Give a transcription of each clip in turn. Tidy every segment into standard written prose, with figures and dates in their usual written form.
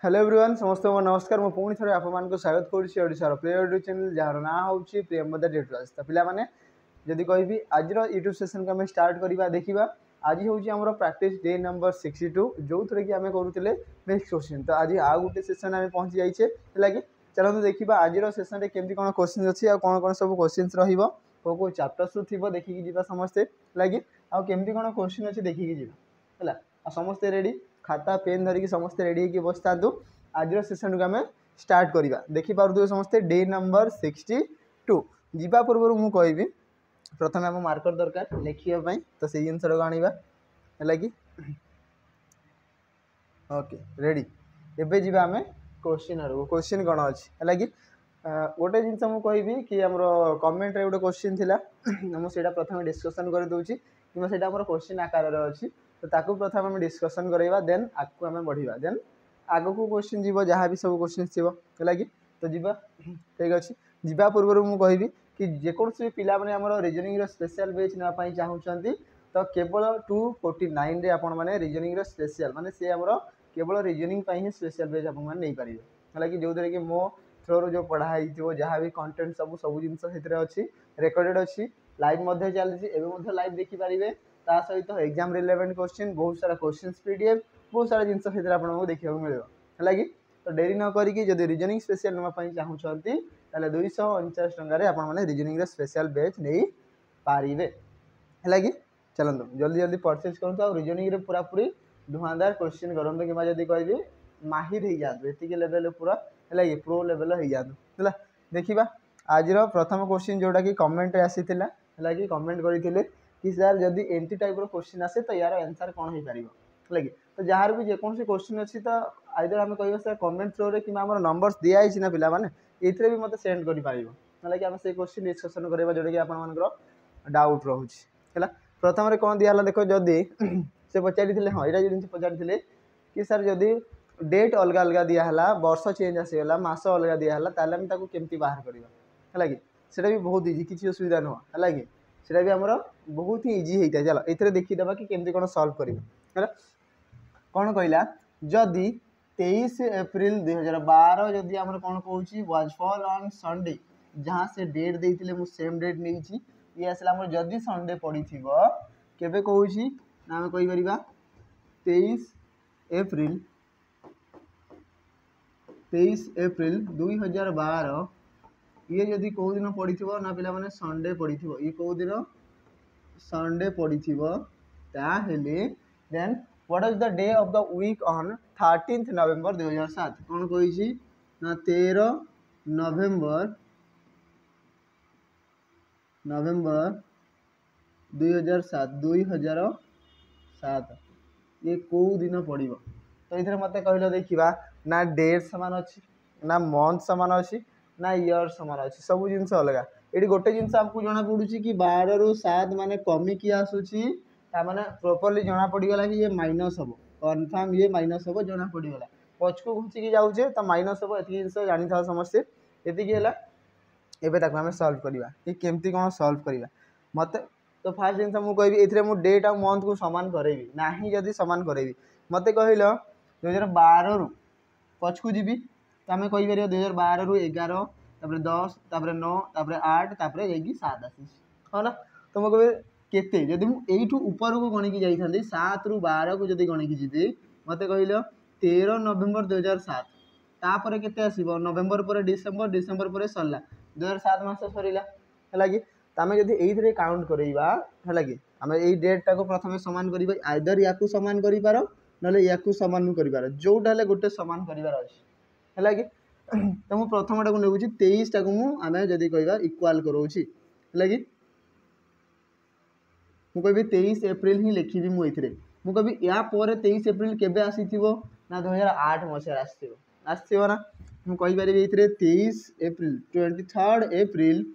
Hello everyone समस्त को नमस्कार मु पुणी थे आपको स्वागत करुँचार प्रिय यूट्यूब चैनल जार ना हूँ प्रियंवदा डिटेल्स तो पे जदि कहि आज यूट्यूब सेशन को आम स्टार्ट करवा देखा आज हूँ आम प्रैक्टिस डे नंबर 62 जो थे कि आम करूँ नेक्स्ट क्वेश्चन तो आज आउ गोटे सेशन आम पहुँची जाइए है कि चलते देखा आज सेशन में केमती कौन क्वेश्चन अच्छी कौन कौन सब क्वेश्चन रो चैप्टर्स थी देखिकी जी समस्ते लगे आमती कौन क्वेश्चन अच्छे देखिकी जी है समस्ते रेडी खाता पेन धरिकी समस्ते रेडी होगी बस था आज सेशन को आम स्टार्ट करवा देखिपे समस्ते डे नंबर 62 जीवा पूर्व मुझे कहि प्रथम आम मार्कर दरकार लिखापी तो से जिन आने है कि ओके रेडी एबे जीवा आम क्वेश्चन क्वेश्चन कौन अच्छी है कि गोटे जिनस मुझे कि आम कमेंट रे गोटे क्वेश्चन था मुझे प्रथम डिस्कसन कर दूसरी कि क्वेश्चन आकार अच्छी तो ताकू प्रथम आम डिस्कसन करवा देन आगे आम बढ़ा देन आग को क्वेश्चन जीव जहाँ भी सब क्वेश्चन थी है कि तो जीवा ठीक अच्छे जीवा पूर्व मुझे कहि कि जेकोसी पिला माने हमर रीजनिंग रो स्पेशल बैच नापाई चाहूचंती तो केवल 249 रे आपण माने रीजनिंग रो स्पेशल माने से हमर केवल रीजनिंग पाई ही स्पेशल बैच आपण माने नै परिबे है कि जो कि मो थ्रो रो जो पढ़ाई थी जहाँ भी कंटेंट सब जिनस से अच्छी रेकर्डेड अच्छी लाइव मध्य चलती एवं लाइव देखिपारे ता सहित एग्जाम रिलेवेंट क्वेश्चन बहुत सारा क्वेश्चन पीडीएफ बहुत सारा जिनस आपको देखा मिले है कि तो डेरी न करी जब रीजनिंग स्पेशल नापाई चाहूँगी 249 टकर आपने रीजनिंग स्पेशल बैच नहीं पारे है कि चलते जल्दी जल्दी परचेज करूँ और रीजनिंग पूरा पूरी धुआंधार क्वेश्चन करूँ कि जब कहि माहिर हो जातु ये लेवल पूरा है कि प्रो लेवल हो जातु है देखा आज प्रथम क्वेश्चन जोटा कि कमेंट आसी है कि कमेंट करते कि सर जदि एमती टाइप क्वेश्चन आसे तो यार आंसर कौन हो पार है कि तो जार भी जेकोसी क्वेश्चन अच्छी तो आइदर आम कह सर कमेंट थ्रो रे कि नंबर्स दिखाई ना पाने ये भी मत सेंड कर है कि आम से क्वेश्चन डिस्कसन करवा जोटा कि आप डाउट रोचे है प्रथम कौन दिया देख जदि से पचारि हाँ यहाँ जो पचारि कि सर जदि डेट अलग अलग दिहला वर्ष चेंज आसीगला मस अलग दिहला ताल केमती बाहर करवा है कि सेटा भी बहुत इजी किसी असुविधा नुह है कि सेटा भी आमर बहुत ही इजी होता है चलो ये देखीदे कि केमती कौन सल्व कर कौन कहला जदि 23 एप्रिल 2012 जदि आम कौन कौन वाज फॉल ऑन संडे जहाँ से डेट देते मुझे सेम डेट नहीं ये आसला जदि संडे पड़ी थी केबे कहूँ ना आम कहीपर 23 एप्रिल 2012 ये जदि कौ दिन पड़ी ना पिला माने संडे पड़ी ये कौ दिन संडे पड़ी then what is the day of the week on 13 November 2007 कौन कही ना 13 नवेम्बर 2007 ये कौ दिन पड़ तो ये मत कहल देखा ना डेट सामान अच्छी ना मंथ सामान अच्छी ना इयर सामान अच्छी सब जिन अलग ये गोटे जिन आपको जना पड़ी कि 12 ରୁ 7 मान कमिकी आसूसी मैंने प्रॉपर्ली जना पड़गला कि ये माइनस हम कनफर्म ये माइनस हम जना पड़गला पछक घुचिकी जाऊे तो माइनस हम ये जिन जानी था समस्ते ये एवं आम सल्व करवा कि केमती कौन सल्व करवा मत तो फास्ट जिन मुझे कहि मुझे डेट आ मंथ को सामान करेबी ना जदि सामान करेबी मत कहल 2012 ରୁ पछकू जी तो आम कहीपर 2012 ରୁ 11 तापर 10 तापर 9 तापर 8 तापर 7 आसी हाँ ना तो मुझे कहे केते जदि मुझे ऊपर को गणिकी जाइए 7 ରୁ 12 को जब गणिकी जी मत कहल 13 नवेम्बर 2007 तापर केते आसीबो नवेम्बर पर डिसेम्बर डिसेम्बर पर सरला 2007 मास सरला है कि आम जब ये काउंट करवा है कि आम यही डेटा को प्रथम सामान कर आइदर या सामान कर ना या सामान कर जोटा गोटे सामान करार अच्छे है कि तो मुझे प्रथम टा को नौची 23 टा को आम जदि कह इक्वाल करोची है कि मुझे 23 एप्रिल ही लिखी मुझे मुझे या 23 एप्रिल केबे आसी ना 2008 मसीह आसो ना मुझे 23 एप्रिल 23 एप्रिल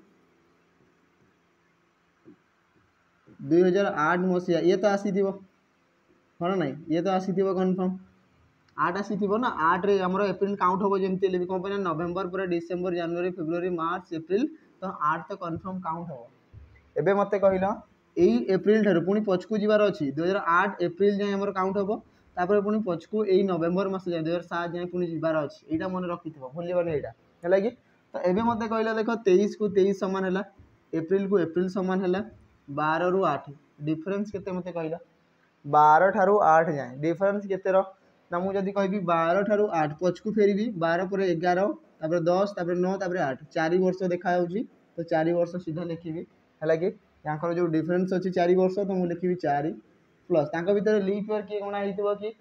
2008 मसीहा ये तो आसी हाँ ना ये तो आसी कन्फर्म 8 आसी ना 8 रे हमर एप्रिल काउंट हम जमी कौन पे नवेम्बर पर डिसेम्बर जनवरी फेब्रुआरी मार्च एप्रिल तो 8 तो कन्फर्म काउंट हम एवं मत कहल यही एप्रिल ठार पुणी पछकू जीवार अच्छी 2008 एप्रिल जाए काउंट हम तापर पुणी पछकू यही नवेम्बर मास जाए 2007 जाए पुणी जीवार अच्छे यहाँ मन रखि भूलबनी यहाँ है कि तो ये मत कहला देख 23 को 23 सामान है एप्रिल को एप्रिल सामान है 12 रु 8 डिफरेन्स के मत कहला 12 ठारू 8 जाए डिफरेन्स के ना मुझे कहि 12 ठारू 8 पछकू फेरबी 12 पर 11 तापर 10 तापर 9 तापर 8 4 वर्ष देखा तो 4 वर्ष सीधा लिखी है कि यहाँ जो डिफरेन्स अच्छी 4 वर्ष तो मुझे लिखी 4 प्लस भितर लीप ईयर किए गणा हो कि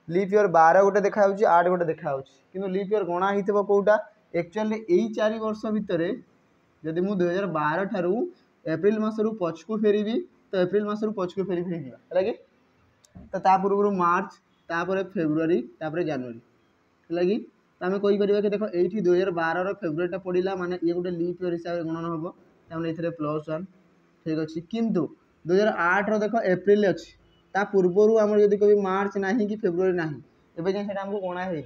लीप ईयर 12 गोटे देखा 8 गोटे देखा कि लीप ईयर गणा हो कौटा एक्चुअली यही 4 वर्ष भितर जदि मुझे 2012 ठारू एप्रिल मसरू पछकू फेरबी तो एप्रिल मसरू पछकू फेरी फेरी है कि तो पूर्व मार्च तापर फेब्रुआरी तापर जनवरी है कि तो आम कहीपर कि देख ये 2012 फेब्रुआरीटा पड़ा माने ये गोटे लीप ईयर हिसाब से गणना हम ये +1 ठीक अच्छे किंतु 2008 देख एप्रिल अच्छी ता पूर्वर आम जब कभी मार्च ना कि फेब्रुआरी ना एवं जाए आमको गणा है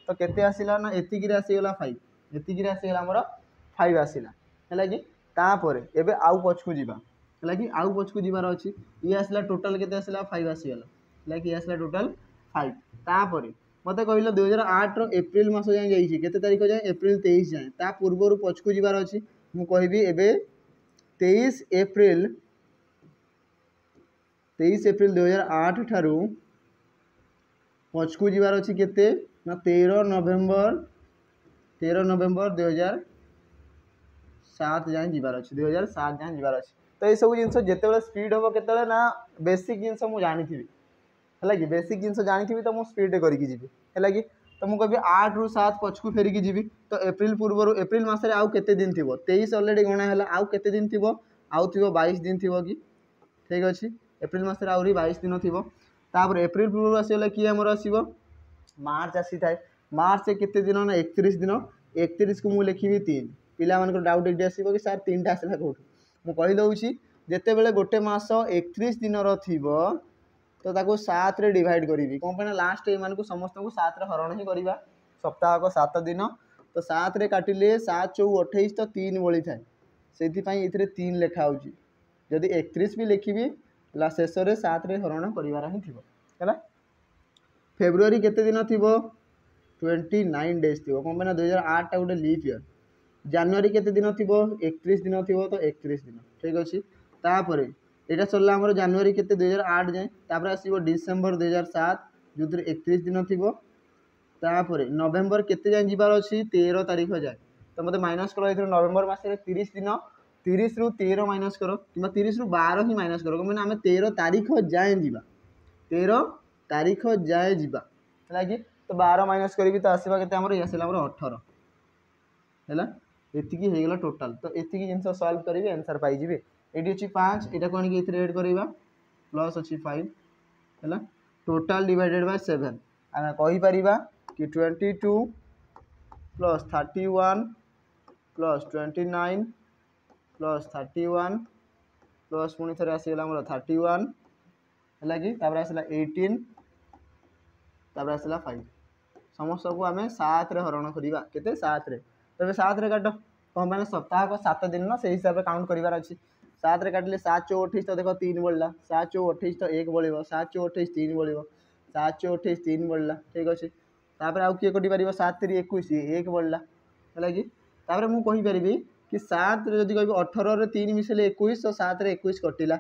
तो केते आसला ना एतिक आसीगला 5 एतिक आसीगला आमर 5 आसला है कि तापर एबे आउ पछकू जीवा है कि आउ पछकू जीवार अच्छी ये आसला टोटाल केते आसला 5 आसीगला है कि आसला टोटाल 5 तापर मत कहल 2008 एप्रिल मास जाए जाइए केते तारीख जाए एप्रिल 23 जाए ता पूर्वर पछकू जीवार अच्छी मु कहबी एबे 23 एप्रिल 2008 ठारू पछकू जीवार अच्छी केते ना 13 नवेम्बर 2007 जाए जीवार अच्छी 2007 जाए जीवार अच्छी तो ये सब जिन जिते स्पीड हम के ना बेसिक जिन मुझे जानी है कि बेसिक जिन जानी तो मुझे स्पीड करके जी है कि तो मुझे कभी 8 रु 7 पछकू फेरिकी जी तो एप्रिल पूर्व एप्रिल मसरे आउ केते दिन थी 23 अलरेडी गणा है आउ केते दिन थी आउ थी 22 दिन थी कि ठीक अच्छे एप्रिल मसरे आहरी 22 दिन थी तापर एप्रिल पूर्व आसगला किए आमर आसो मार्च आसी थाए मार्च केते दिन ना 31 दिन 31 को मुझे लिखी 3 पिला मान डाउट ये आसो कि सार 3टा आसला कौट मुझे जिते बड़े गोटे मस 31 दिन थी तो ताको 7 रे डिवाइड करी कौन पे लास्ट ये समस्त को 7 रे हरण ही करवा सप्ताह को 7 दिन तो 7 रे काटिले 7 × 4 = 28 तो 3 बड़ी थाए से 3 लेखा हो जदि 31 भी लिखी शेष में 7 रे हरण करार ही है फेब्रुआरी केते दिन थी 29 डेज थी कौन पे 2008 टा गोटे लीप ईयर जनवरी केते दिन थी 31 दिन थी तो 31 दिन ठीक अच्छे तापर यहाँ सरला आमर जनवरी केते 2008 जाए तापर आसो डिसेम्बर 2007 जो 31 दिन थी तापर नवेम्बर केते जाए जीवार अच्छी 13 तारीख जाए तो मतलब माइनस कर नवेम्बर मसरे 30 दिन 30 रु 13 माइनस कर कि 30 रु 12 ही माइनस कर मैंने आम 13 तारीख जाए जीवा 13 तारीख जाए जीवा है कि तो 12 माइनस करी तो आसवा के आमर 18 है ये टोटाल तो ये जिन सल्व करी आंसर पाई ये अच्छी 5 यहाँ कौन कि एड करवा प्लस अच्छी 5 है टोटाल डिवाइडेड बाय 7 आम कहीपर कि 22 प्लस 31 प्लस 29 प्लस 31 प्लस पुणी थे आसगला 31 है कि आसला 18 तापर आसला 5 समस्त को आम 7 रे हरण करवा केते 7 रे तो 7 रे काट कौन मैंने सप्ताह को 7 दिन ना से हिसाब से काउंट करार अच्छी 7 रे काटिले 7 × 28 तो देख 3 बढ़ला 7 × 28 तो 1 बढ़ 7 × 28 3 बढ़ 7 × 28 3 बढ़ला ठीक अच्छे तापर आउ किए कटि पार 7 × 21 1 बढ़ला है कि तापर मुझे कहीपरि कि 7 जब कह 18 रे 3 मिसेले 21 तो 7 रे 21 कटिला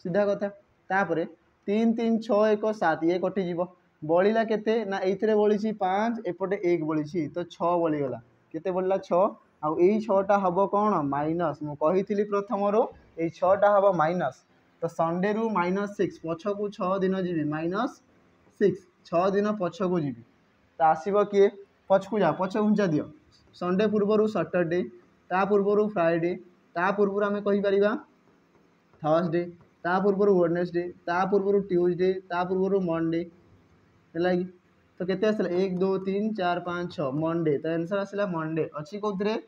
सीधा कथा तापर 3 3 6 1 7 ये कटिज बड़ा केते ना ये बड़ी 5 एपटे 1 बड़ी तो 6 बड़ीगला केते बढ़ला 6 आउ यही 6टा हम कौन माइनस मुझे प्रथम रो ये 6टा हम माइनस तो संडे रु -6 पछकू 6 दिन जी -6 6 दिन पछकू जी तो आसब किए पछकू जा पछ घुंचा दियो संडे पूर्वर सैटरडे ता पूर्वर फ्राइडे ता पूर्वर आम कहीपर थर्सडे ता पूर्वर वेडनेसडे ता पूर्वर ट्यूसडे ता पूर्वर मंडे है कि तो केते आसला 1 2 3 4 5 6 मंडे तो आंसर आसला मंडे अच्छी कौन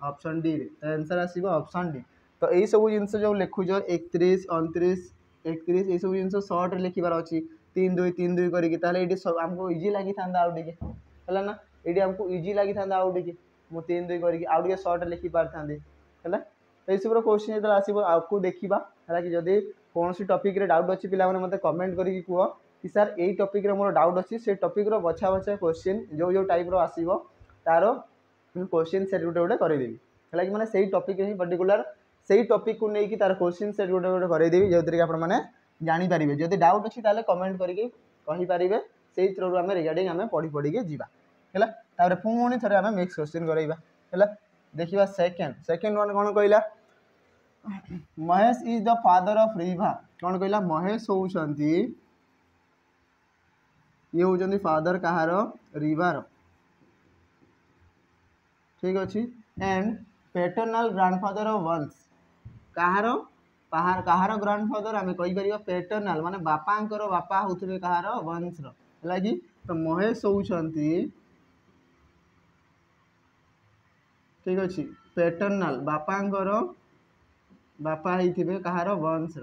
ऑप्शन डी रे तो आंसर आसो ऑप्शन डी तो यही सब जिन जो लिखुच 31 29 31 ये सब जिन सर्ट लिखार अच्छी 3 2 3 2 करके आमको इजी लगी था आउ टे है ना ये आमको इजी लगी था आउ टे मुझे 3 2 करके आउ टे सर्ट लिखि पारि है तो सब क्वेश्चन जो आसो आपको देखा है कि जदि कौन सी टॉपिक रे डाउट अच्छी पे मत कमेंट करके कह कि सर यही टॉपिक रे मोर डाउट अच्छी से टॉपिक रो बछा बछा क्वेश्चन जो जो टाइप रो आसीबो तार क्वेश्चन सेट गोटे गोटे करदेवी है कि मैंने से टॉपिक ही पर्टिकुलर से टॉपिक को लेकिन तार क्वेश्चन सेट गोटे गोटे करदेवी जो कि आपने जानीपारे जब डाउट अच्छी ताले कमेंट करके कहींपारे से थ्रू आम रिगार्डिंग आम पढ़ी पढ़ी जीवा है पुणी थे आम मिक्स क्वेश्चन कराइबा है देखा सेकेंड वन कौन कहला Mahesh is the father of Ribha कौन कहला महेश होउछंती ये होउछंती फादर कहार रिभार ठीक अच्छे and paternal grandfather of Vansh Kahar Kahar grandfather आम कहीपर पैटर्नल माने बापांकर बापा होते कहार वंश है तो महेश होउछंती ठीक अच्छे पैटर्नल बापांकर बापा ही कहार वंश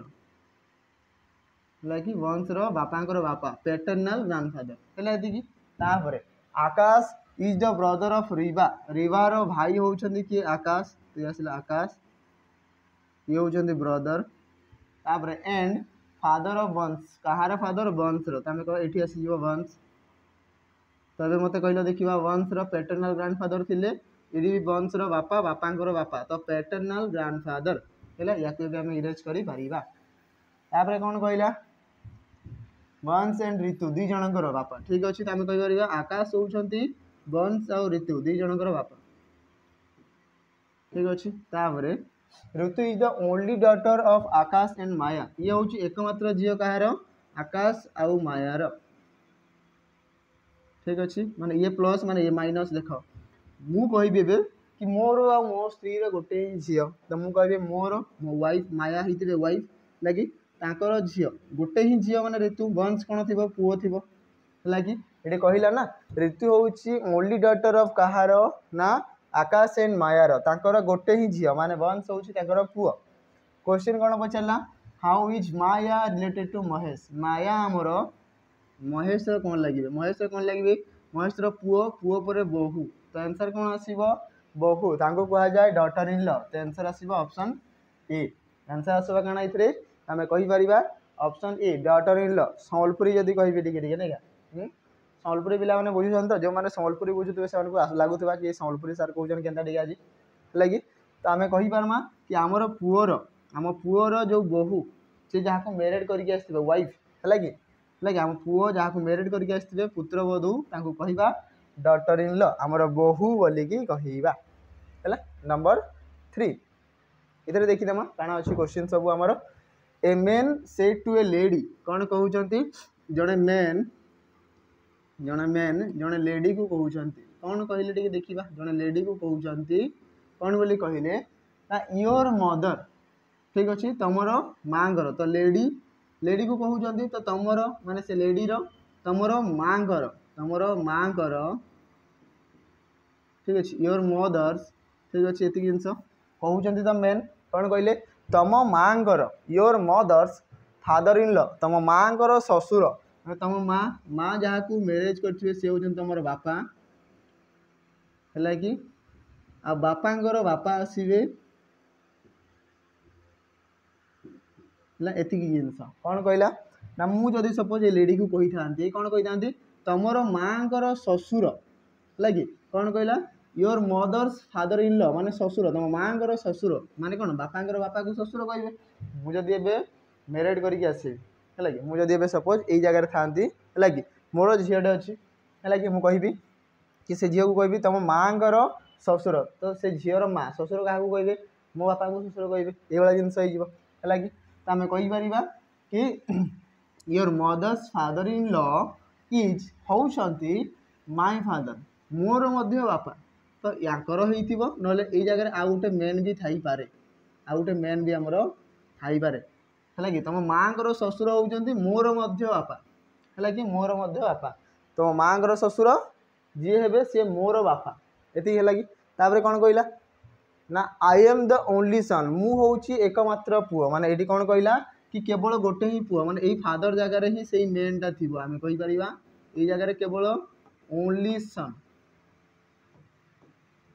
है कि वंश बापांकर बापा पैटर्नल ग्रांडफादर है Akash is the brother of Riva रिवार भाई होउछंती कि आकाश तो आसला आकाश ये होउछंती ब्रदर तापर एंड फादर ऑफ वंश कहार फादर वंश तमें कह ये आसीज वंश तबे मते कहल देखा वंश पैटर्नल ग्रांडफादर थिले ये वंश बापा बापांकर बापा तो पैटर्नल ग्रांडफादर है या इरेज कर कौन कहला वंश एंड ऋतु दी जनकर बापा ठीक अच्छे तो आम कहीपर आकाश होउछंती वंश और ऋतु दी जनकर बापा ठीक अच्छे तापर Ritu is the only daughter of Akash and Maya ये हूँ एकमात्र झील कहार आकाश आउ मायार ठीक अच्छे माने ये प्लस माने ये माइनस देख मु कहि कि मोर आ मो स्त्री गोटे ही झील तो मुझे कहि मोर मो वाइफ माया ही वाइफ लगी तांकर झील गोटे ही झील माने ऋतु वंश कौन थी पुओ थी है ये कहला ना ऋतु हूँ ओनली डॉटर ऑफ कहार ना आकाश एंड मायार तांकर गोटे ही झील माने वंश हूँ पुओ क्वेश्चन कौन पचारा how is Maya related to Mahesh Maya आमर महेश कौन लगे महेश कौन लगे महेश पुओ पुओ पर बहु तो आंसर कौन आसो बहु कह जाए डॉटर इन लॉ तो आंसर आसो ऑप्शन ए आंसर आसवा कण ये आम कहीपर option A daughter in law Sambalpuri जदि कहि टे नहीं सम्बलपुरी पिला मैंने बुझुन तो जो मैंने सम्बलपुरी बुझुवे से लगुवा कि सम्बलपुरी सार कहते के आज लगी तो आम कहीपरमा कि आमर पुओर जो बहु सी जहाँ मैरिड करके आसवे वाइफ है आम पुओ जहाँ मैरिड करके आसवे पुत्रवधू कहवा डॉटर इन लॉ आमर बहु बोलिकी कहवा है नंबर 3 इधर देखीदेमा काण अच्छी क्वेश्चन सब आमर a man said to a lady कौन कहते जड़े मेन जड़े लेडी को कहते कौन कहले टे देखा जड़े लेडी को कहते कौन बोली कहले ना योर मदर ठीक अच्छे तुमर माँगर तो लेडी को कहते तो तुमर माने से लेडीर तुमर माँगर ठीक अच्छे योर मदर्स ठीक अच्छे ये जिनस कहते तो मेन कौन कहले तुम माँगर your mother's father in law तुम माँगर ससुर तुम माँ जहाँ को मैरेज करेंगे सी हूँ तुम बापा है कि आ बापांकर बापा आसवे एति जिनस कौन कहला ना मुझे सपोज ये लेडी को कही था कौन कही था तुमर माँकर ससुर है कि कौन कहला your mother's father in law माने ससुर तुम माँकर ससुर माने कौन बापांकर बापा को ससुर कहे मुझे मैरिड करके आसि है कि मुझे सपोज यही जगह था कि मोर झीटे अच्छी है कि मुझे कि से झील को कहि तुम माँगर ससुर तो से झीर माँ ससुर क्या कहे मो बापा को ससुर कहे ये जिनस है कि तो आम कहीपर कि your mother's father in law is होउछंती माय फादर मोर मध्य बापा तो यांकर हो ना ये जगह आउ गोटे मेन भी थी पारे आउ गोटे मेन भी आमर थी पारे है कि तुम माँगर ससुर होउछंती मोर मध्य बापा है कि मोर मध्य बापा तो माँगर ससुर जी हे सी मोर बापा ये है कि तापर कौन कहला ना I am the only son मु हूँ एकमात्र पुओ माने ये कौन कहला कि केवल गोटे ही पुओ माने यही फादर जगार ही से मेनटा थी आम कहीपर ये जगह केवल ओनली सन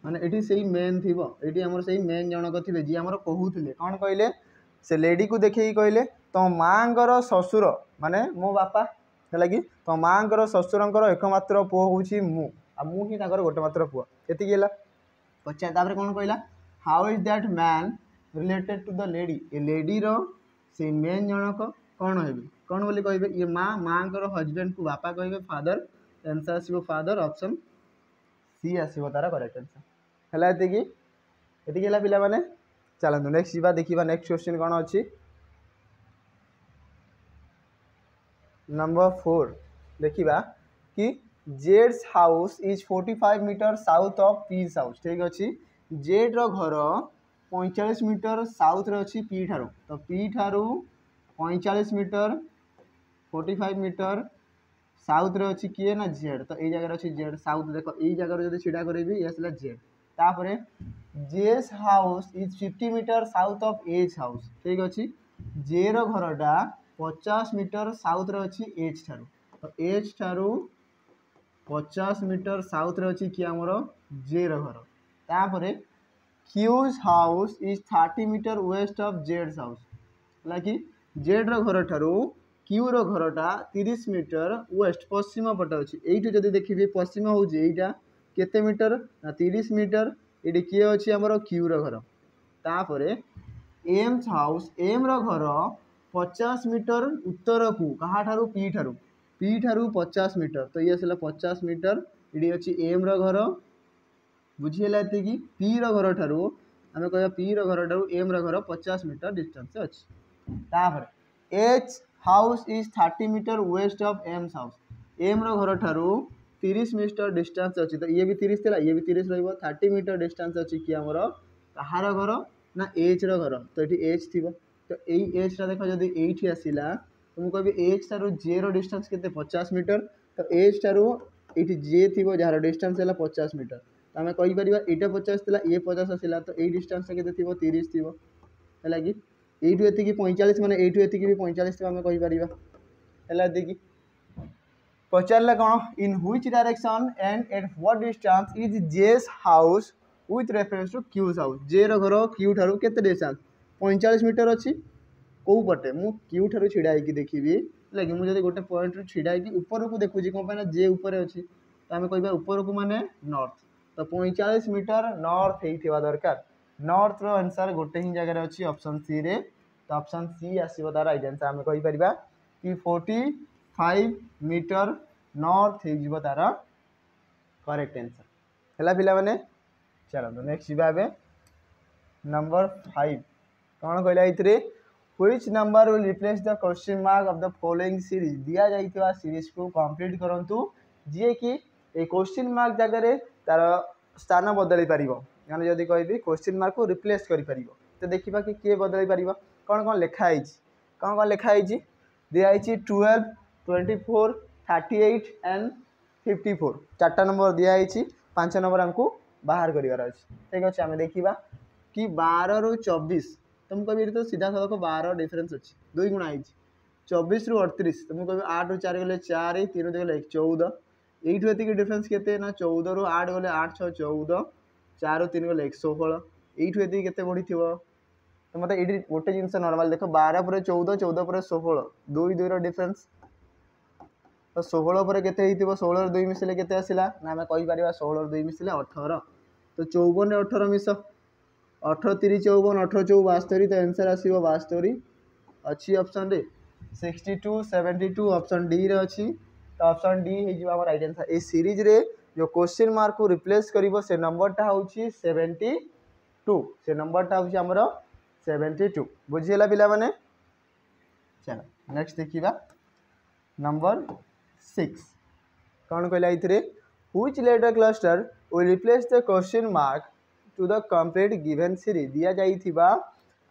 माने ये से मेन थी ये आमर से मेन जनक थे जी आमर कहते कौन कहले से लेडी को देखे कहले तो माँगर ससुर माने मो बापा है कि तो माँ शशुर एकमात्र पुओ हूँ मु आ मु ही गोटे मात्र पुओ ये पचार कौन कहला how is that man related to the lady ए लेडी रो से मेन जनक कौन है कौन बोली कहे ये माँ हजबैंड को बापा कहे फादर आंसर आसो फादर ऑप्शन सी आसो तार करेक्ट आंसर है ये पिला माने चलते नेक्स्ट जा देखा नेक्स्ट क्वेश्चन कौन अच्छी नंबर 4 देखा कि जेड्स house is 45 metre south of P's house ठीक अच्छे जेड रो घर 45 मीटर साउथ रे अच्छी पी ठारू तो पी ठारू 45 मीटर 45 मीटर साउथ रे अच्छी किए ना जेड तो ये जगह अच्छी जेड साउथ देख ये जगह जो छिड़ा करी ये आसला जेड तापर J's house is 50 metre south of H house ठीक अच्छे जे रो घरटा 50 मीटर साउथ रे अच्छी एच ठारू तो एच ठारू 50 मीटर साउथ रे अच्छी कि आमर जे रो घर तापर Q's house is 30 metre west of जेड्स हाउस है जेड रो घर ठारू क्यू रो घरटा 30 मीटर वेस्ट पश्चिम पट अच्छी यू जब देखिए पश्चिम हूँ केते मीटर ना 30 मीटर ये किए अच्छी आमर क्यू रो घर तापर एम्स हाउस एम रो घर 50 मीटर उत्तर को कहा ठारू पी ठारू 50 मीटर तो ये आसला 50 मीटर ये अच्छी एम रो घर बुझीगला कि पी रो घर ठारू आम कह पी रो घर ठारू एम रो घर 50 मीटर डिस्टेंस अच्छी तापर H house is 30 metre west of M's house M रो घर ठारू 30 मीटर डिस्टेंस अच्छी तो ये भी 30 थी ये भी 30 रही 30 मीटर डिस्टेंस अच्छी कि आमर कहार घर ना एच रो घर तो ये एच थी तो यही एच टा देख जब ये आसला तो मुझे कह एच टारू जे रो डिस्टेंस के 50 मीटर तो एच टारू ये जे थी जार डिस्टेंस है 50 मीटर तो आम कहीपर यहाँ 50 था ये 50 आसला तो ये डिस्टेंस के 30 थी है कि यू ये 45 मैंने यू ये भी 45 थी आम कहीपर है पचारा कौन in which direction and at what distance is J's house with reference to Q's house J रो घर क्यू ठारू के डिस्टेंस 45 मीटर अच्छी कौ पटे मु क्यू ठारू छिड़ा होगी देखी लगे मुझे गोटे पॉइंट रू छिड़ा ऊपर को देखुची कौन जे ऊपर अच्छी तो आम कह ऊपर को माने नॉर्थ तो 45 मीटर नॉर्थ होता दरकार नॉर्थ रो आंसर गोटे ही जगह अच्छी ऑप्शन सी रे तो ऑप्शन सी आसो तार राइट आंसर आम कहीपर कि 45 मीटर नॉर्थ हो तार करेक्ट आंसर है पिला माने चलो नेक्स्ट जा नंबर 5 कौन कहला ये which number will replace the question mark of the following series दिया जाइतिबा सीरीज को कंप्लीट करंतु जे कि ए क्वेश्चन मार्क जगह तार स्थान बदल पार यानी जदि कहि क्वेश्चन मार्क को रिप्लेस कर तो देखा कि किए बदल पार कौन कौन लिखाई कौन कौन लिखाई दिखाई 12 24 38 एंड 54 चार्टा नंबर दिखाई 5 नंबर आमको बाहर करार अच्छे ठीक अच्छे आम देखा कि 12 ରୁ 24 तुम कभी तो सीधा सड़क 12 डिफरेन्स अच्छी 2 गुणा 24 ରୁ 38 तुम कभी 8 ରୁ 4 गले 4 3 गले 14 यू ये डिफरेन्स के 14 ରୁ 8 गले 8 6 14 4 ରୁ 3 गले 16 यू ये बढ़ी थो तो मतलब ये गोटे जिन नर्माल देख 12 पर 14 14 पर 16 2 2 डिफरेन्स तो 16 पर के 16 2 मिसले के आसला ना आम कहीपर 16 2 मिसले 18 तो 54 18 मिस 18 30 54 18 4 72 तो आंसर आसो 72 अच्छी ऑप्शन रे 62 72 ऑप्शन डी रे अच्छी तो ऑप्शन डी हो राइट आंसर ए सीरीज रे जो क्वेश्चन मार्क को रिप्लेस करिवो से नंबरटा होची 72 से नंबरटा होची हमरो 72 बुझिला पिला माने चलो नेक्स्ट देखिबा नंबर 6 कौन कहला इथरे which letter cluster will replace the question mark to the complete given series दिया जाइथिबा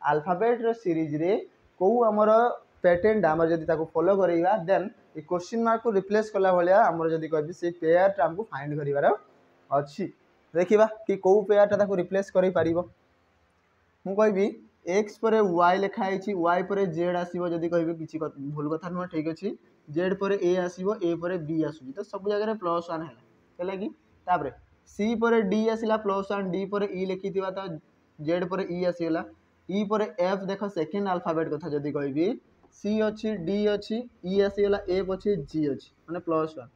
अल्फाबेट रो सीरीज रे को हमर पैटर्न हमर जदी ताको फॉलो करेगा देन ए क्वेश्चन मार्क को रिप्लेस कला भलिया हमर जदी कहबी से पेयर हमको फाइंड करिवार अछि देखिबा कि को पेयर ताको रिप्लेस करि परिबो मु कहबी x पर y लिखा है y पर z आसीबो जदी कहबी किछि भूल कथा न ठीक अछि z पर a आसीबो a पर b आसुजी तो सब जगह +1 है कि तापर c पर d आसला +1 d पर e लिखि थिबा तो z पर e आसीगला e पर f देख सेकंड अल्फाबेट कथा जदी कहबी सी अच्छी डी अच्छी ई आसीगला एफ अच्छी जी अच्छी मैंने +1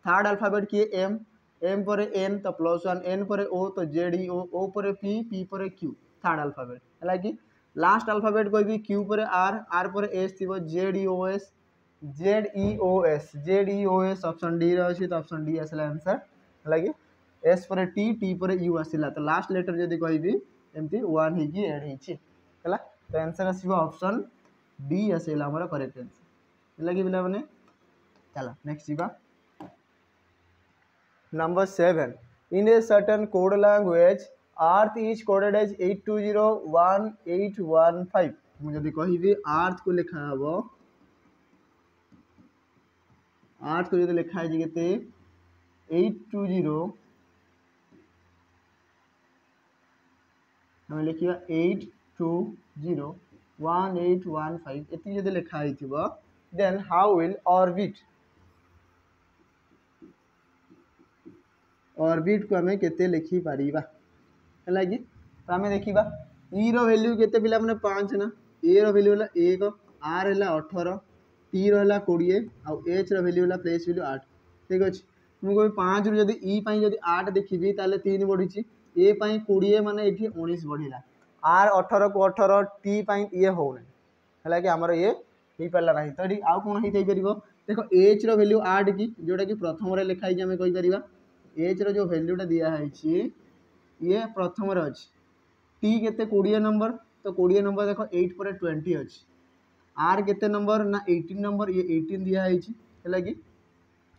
थर्ड अल्फाबेट किए एम एम पर एन तो +1 एन पर ओ तो जेड ई ओ पर पी पी पर क्यू थर्ड अल्फाबेट है कि लास्ट अल्फाबेट कोई भी क्यू पर आर पर एस थी जेड ई ओ एस ऑप्शन डी अच्छी तो ऑप्शन डी आसला आंसर है कि एस पर टी टी पर यू आसला तो लास्ट लेटर जदि कहि एमती 1 ही एड है तो आंसर आसो ऑप्शन डी आसला आमर करेक्ट आंसर है कि पे चलो नेक्स्ट जीवा number 7 in a certain code language earth is coded as 8201815 मुझे कहि अर्थ को लिखा हम अर्थ को जो लिखा है केते 820 हम लिखा 8201815 एति जो लिखा है देन हाउ विल ऑर्बिट को हमें केते लिखि पारिबा है कि तो आम देखा ई रैल्यू केते पिला माने 5 ना ए रैल्यू है 1 आर है 18 टी रहा 20 आउ एच रैल्यू है प्लेस वैल्यू 8 ठीक अच्छे मुझे 5 रु जब ई जब 8 देखी ताले 3 बढ़ी ए 20 माने ये 19 बढ़ला आर 18 को 18 टी ये हो है कि आमर ये हो पारा ना तो ये आउ कौन हो देख एच रैल्यू 8 की जोटा कि प्रथम लिखाई आम कहीपर एच रो जो वैल्यूटा दिखाई ये प्रथम अच्छी टी के 20 नंबर तो 20 नंबर देख 8 पर 20 अच्छी आर के नंबर ना 18 नंबर ये 18 दिखाई है कि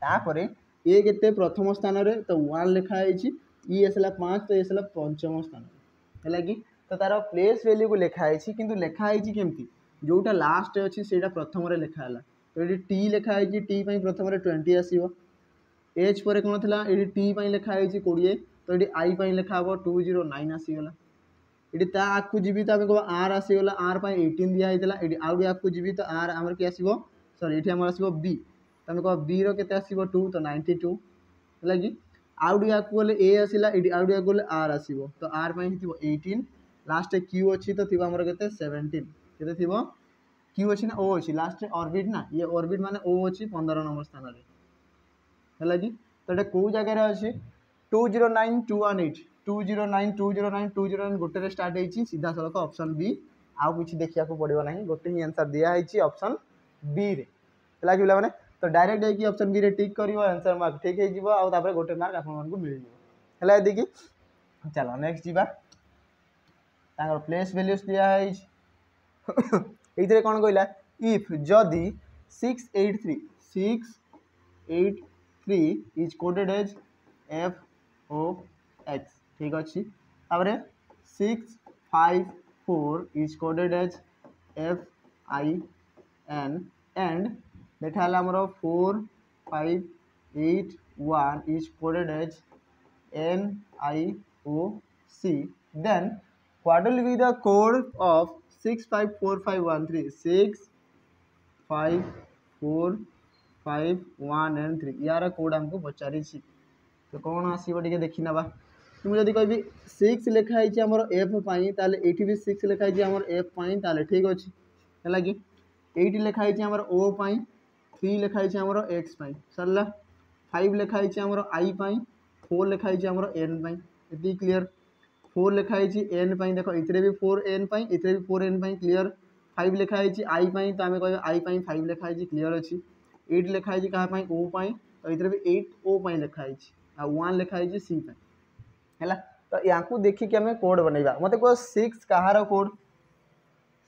तापर ए के प्रथम स्थान रे तो 1 लिखाई ई आसला 5 तो ये आसला पंचम स्थान है कि तो तार प्लेस वैल्यू को लिखाई कि लिखाई केमती जोटा लास्ट अच्छी से प्रथम लिखाला तो ये टी लिखाई टी प्रथम 20 आसो एच पर कौन थी ये टी लिखाई 20 तो ये आई लिखा हम 209 आसीगला ये आगू जी तो आम कह आर आसीगला आर 18 दिखाई ये आउ आगू जी तो आर आम कि आसो सॉरी ये आम आसो बी तो आम कह बी रो आसो 2 तो 92 है कि आउ आगू गले ए आसला ये आउ आगू गले आर आसो तो आर 18 लास्ट क्यू अच्छी तो थी आमर के 17 के क्यू अच्छी ना ओ अच्छी लास्ट ऑर्बिट ना ये ऑर्बिट माने ओ अच्छी 15 नंबर स्थान है कि तो ये कौ जगार अच्छे 209218 गोटे स्टार्ट होती सीधा सड़क ऑप्शन बी आउ कि देखा पड़ो ना गोटे ही आंसर दिखाई ऑप्शन बी रे है कि पे तो डायरेक्ट जाकि ऑप्शन बी रे टिक कर आंसर मार्क ठीक हो गोटे मार्क आपको मिल जाए देखिए चलो नेक्स्ट जीवा प्लेस वैल्यूज दिखाई ये कौन कहला इफ जदि 683 is coded as F O X ठीक अच्छे 654 is coded as F I N and देखा आमर 4581 is coded as N I O C then what will be the code of 654513 654513 यार कोड हमको पचारि तो कौन आसो देखी ना मुझे कहि 6 लिखाई आमर एफ ताले ये भी 6 लिखाई आमर एफ ताले ठीक अच्छे है कि 8 लिखाई आमर ओ 3 लिखाई आमर एक्स सरला 5 लिखाई आमर आई 4 लिखाई आमर एन ये क्लीयर 4 लिखाई एन देख ये भी 4 एन ये भी 4 एन क्लीयर 5 लिखाई आई तो आम कह आई 5 लिखाई क्लीयर अच्छी 8 लिखाई क्या ओ तो ये भी 8 ओ लिखाई आ 1 लिखाई सी है तो या देखिए आम कोड बनइबा मत कह 6 कहार कोड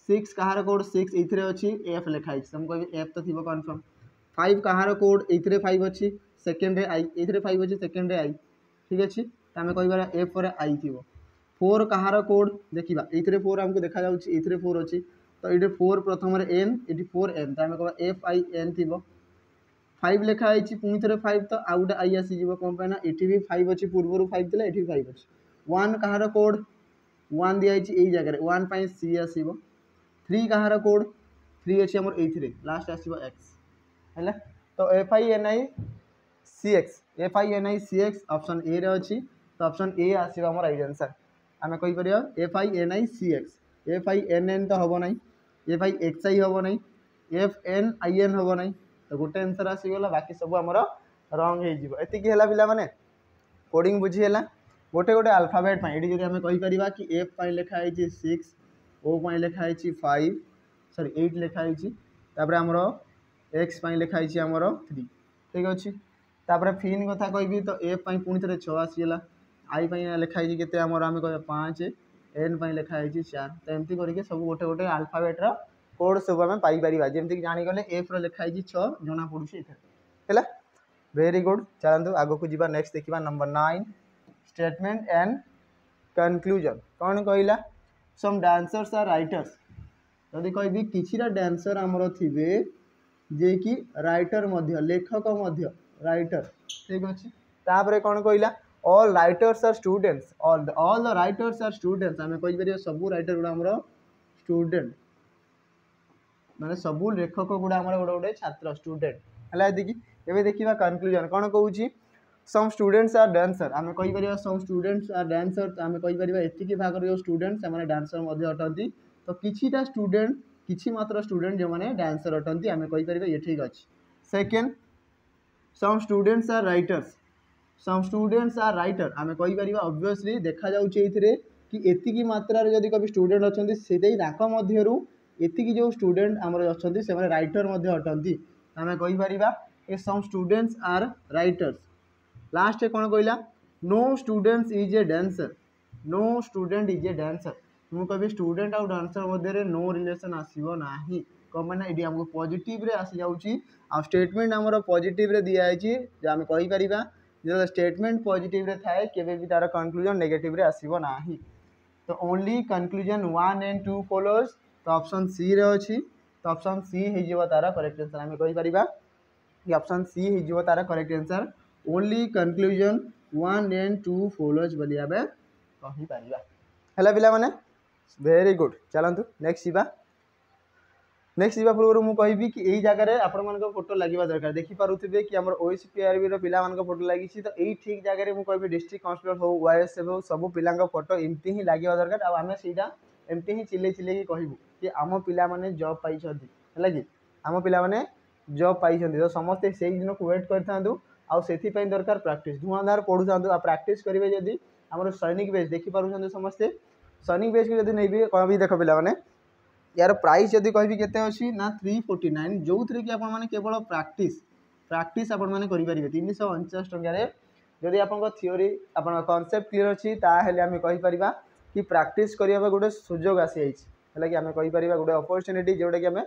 6 कहार कोड 6 ये अच्छी एफ लिखाई तुम कह एफ तो थी कन्फर्म 5 कहार कोड ये 5 अच्छी सेकेंड आई ये 5 अच्छी सेकेंड आई ठीक अच्छे तो आम कह एफ पर आई थी 4 कहार कोड देखा ये 4 आमको देखा ये 4 अच्छी तो ये 4 प्रथम एन ये 4 एन तो आम कह एफ आई एन थी 5 लिखाई पुणी थे 5 तो आउ गए आई आसीज कौन पे ना ये भी 5 अच्छी पूर्व 5 थी ये 5 अच्छी 1 कहार कोड 1 दिखाई यही जगह 1 सी आसो 3 कहार कोड 3 अच्छी आम ये लास्ट आसो एक्स है तो F I N I C X option A रे अच्छी तो ऑप्शन ए आसो आम राइट आंसर आम कहीपर F I N I C X F I N N तो हम ना एफ आई एक्स आई हम ना FNIN हम ना तो गोटे आंसर आसीगला बाकी सब आमर रंग हो एतिकी है पिला माने कोडिंग बुझीगला गोटे गोटे आल्फाबेट ये जब आम कहीपर कि एफ पाई लिखाई 6 ओ पाई लिखाई 5 सॉरी 8 लिखाई आमर एक्स पाई लिखाई आमर 3 ठीक अच्छे तापर फिन कथा कहि तो एफ पाई पुणी थे 6 आसीगला आई पाई लिखाई के आम कह 5 एन पाई लिखाई 4 तो एमती करके सब गोटे गोटे आल्फाबेट्र कोड सब आम पाइपर जमीक जानीगले एफ लिखाई 6 जना पड़ुଛି है वेरी गुड चलतु आग को जी नेक्स्ट देखा नंबर 9 स्टेटमेंट एंड कनक्लूजन कौन कहला सम डांसर्स आर राइटर्स जदि कहि किछिटा डांसर आमर थिबे जे कि राइटर मध्य लेखक मध्य राइटर ठीक अच्छे तापर कौन कहला all writers are students all the writers are students आम कहीपर सब राइटर गुड़ा आमर स्टूडेंट माने सबू लेखक गुड़ा आमर गोटे गोटे छात्र स्टूडेंट है ये देखा कनक्लूजन कौन कहूँ सम स्टूडेंट्स आर डांसर आम कहीपर सम स्टूडेंट्स आर डांसर आम कहीपर एतिकी भाग जो स्टूडेंट्स से डांसर अटंती तो किछिटा स्टूडेंट किछि मात्र स्टूडेंट जो मैंने डांसर अटंती आम कहीपर ये ठीक अच्छे second some students are writers some students are writer आम कहीपर ऑब्वियसली देखा जाऊे कि एतिकी मात्रा जदि कभी स्टूडेंट अच्छा मध्यरु एतिकी जो स्टूडेंट आमर अच्छा से राइटर अटंती आम कहीपर some students are writers last कौन कहला no students is a dancer no student is a dancer मुझे कह स्टूडेंट आउ डांसर मध्य नो रिलेशन आसो ना कम ये आमको पॉजिटिव रे आसी जाऊँगी आ स्टेटमेंट आमर पॉजिटिव रे दिखाई जो आम कहीपर जो स्टेटमेंट पॉजिटिव रे थाए केबे भी तार कंक्लूजन नेगेटिव रे आसीबो नाही तो ओनली कंक्लूजन 1 एंड 2 फॉलोज तो ऑप्शन सी रे अछि तो ऑप्शन सी हे जिवो तार करेक्ट आंसर आम कहि परिबा कि ऑप्शन सी हे जिवो तार correct answer only conclusion 1 and 2 follows बोली आबे कहि परिबा हला पिला माने वेरी गुड चलंतु नेक्स्ट जावा पूर्व मुझे कहि कि यही जगह आपण मान फोटो लगे दरकार देखिपे कि आम OSPRB पिला फोटो लगी तो यही ठीक जगह मुझे कहि डिस्ट्रिक्ट काउंसिलर हो YSF हो सब पिला फोटो एमती ही लगे दरकार आम सीटा एमती ही चिल्ले चिल्ले कहूँ कि आम पिला माने जॉब पाई है कि आम पिला माने जॉब पाई तो समस्ते से दिन को वेट करूँ आउे दरकार प्राक्ट धुआंधार पढ़ुता आ प्राक्ट करेंगे जदि आम सैनिक बेच देखिपुं समस्ते सैनिक बेच को नहीं भी कह देख पे यार प्राइस जदि कहि केते अछि ना 349 जो थरे कि आपण माने केवल प्रैक्टिस आपण माने करि परिबे 349 टंका रे जदि आपण थ्योरी आपण कांसेप्ट क्लियर अछि ताहेले आमे कहि परिबा कि प्रैक्टिस करिया गोटे सुजोग आसी आइछि हला कि आमे कहि परिबा गोटे अपॉर्चुनिटी जोटा कि आमे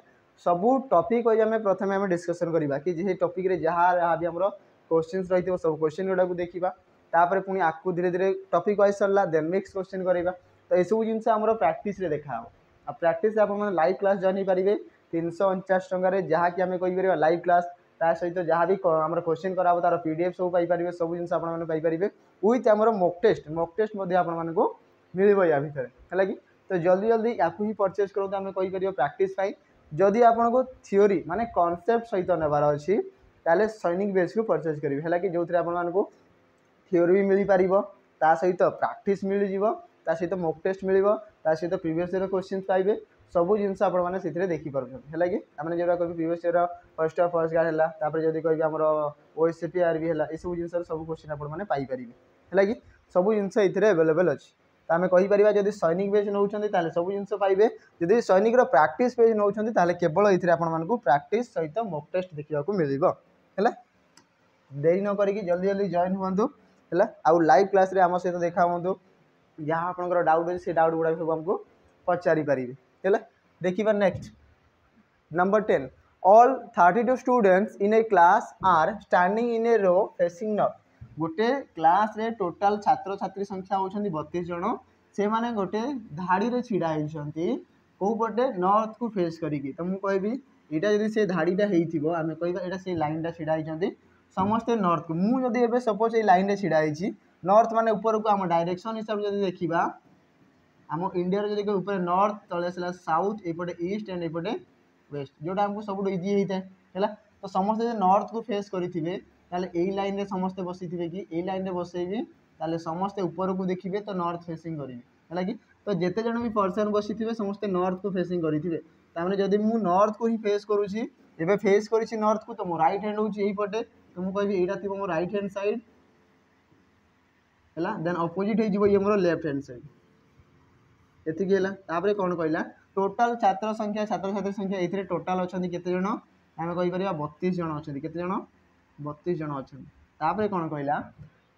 सबू टॉपिक होय आमे प्रथमे आमे डिस्कशन करिबा कि जे टॉपिक रे जहा भी हमरो क्वेश्चंस रहितो सब क्वेश्चन गुडा को देखिबा तापर पुनी आकु धीरे धीरे टॉपिक वाइज सरला देन नेक्स्ट क्वेश्चन करिबा तो ए सब जिंस हमरो प्रैक्टिस रे देखा हो आ प्रैक्टिस आप लाइव क्लास जॉइन करेंगे 349 टकर जहाँ कि आम कहीपर लाइव क्लास ता सहित जहाँ भी आम क्वेश्चन कराब तार PDF सब पाइपर सब जिन आपपारे विथ आम मॉक टेस्ट आपको मिल या भितर है कि तो जल्दी जल्दी या ही परचेज करूँ आम कहीपर प्रैक्टिस जदि आपको थ्योरी माने कॉन्सेप्ट सहित नेबार अच्छी ताले सैनिक बेच को परचेज करेंगे है कि जो आपको थ्योरी भी मिल पार ता सहित प्रैक्टिस मिल ता सहित मॉक टेस्ट मिल ता सहित प्रीवियस ईयर क्वेश्चन पाइबे सबू जिनस आपने देखिपुर है कि आम जो कह प्रीवियस ईयर फर्स्ट गार्ड है जब कह आम OSPRB है ये सब जिन सब क्वेश्चन आपने पाइपर है कि सब जिन एवेलेबल अच्छी तो आम कहीपर जब सैनिक पेज नौ सब जिन पाइबे जब सैनिक प्रैक्टिस पेज नौ केवल ये आपको प्रैक्टिस सहित मॉक टेस्ट देखा मिल है देरी न करी जल्दी जल्दी जॉइन हूँ है आउ लाइव क्लास रे आम सहित देखा हूँ जहाँ आप डाउट अच्छे से डाउट गुड़ा सब आमको पचारि पारे है देखिए next number 10 all 32 students in a class are standing in a row facing north गोटे क्लास रे टोटाल छात्र छात्री संख्या होती 32 जन से माने गोटे धाड़ी रे छिड़ा होती कौ पटे नॉर्थ को फेस करी तो मुझे कहि यहाँ जब से धाड़ीटा होती आम कह से लाइनटा छिड़ा होती समस्ते नॉर्थ को मुझे सपोज ये लाइन छिड़ा नॉर्थ माने ऊपर को आम डायरेक्शन हिसाब से देखा आम इंडिया जब ऊपर नॉर्थ तले साउथ एपटे ईस्ट एंड एपटे वेस्ट जोटा आमको सब इजी होता है तो समस्ते जो नॉर्थ को फेस करेंगे यही लाइन रे समस्ते बसी थे कि यही लाइन रे बसैबी ताले समस्ते ऊपर को देखिए तो नॉर्थ फेसिंग करेंगे है कि तो जिते जन भी पर्सन बसी थे समस्ते नॉर्थ को फेसिंग करेंगे तामने जदि मु नॉर्थ को ही फेस करूची एबे फेस करिछि नॉर्थ को तो मो राइट हैंड होची एही पटे तो मु कहबी एटा थिबो मो राइट हैंड साइड हला देन ऑपोजिट हे जिवो ये मोर लेफ्ट हैंड साइड एतिकी हला तापरे कोन कहला टोटल छात्र छात्री संख्या एथिरे टोटल अछंती केते जण आमे कहि परिबा 32 जण अछंती केते जण 32 जण अछंती तापरे कोन कहला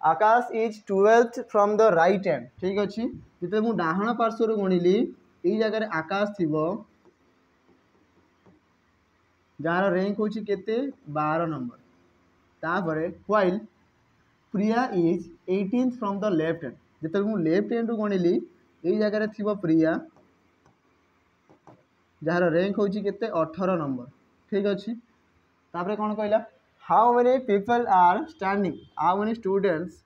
Akash is 12th from the right hand ठीक अछि जते मु डाहण पार्श्व रो गणिली एई जगह रे आकाश थिबो जार रैंक होची केते 12 नंबर तापरे while Priya is 18th from the left hand जते मु लेफ्ट हैंड रो गणिली एई जगह रे थिबो प्रिया जार रैंक होची केते 18 नंबर ठीक अछि तापरे कोन कहला how many people are standing how many students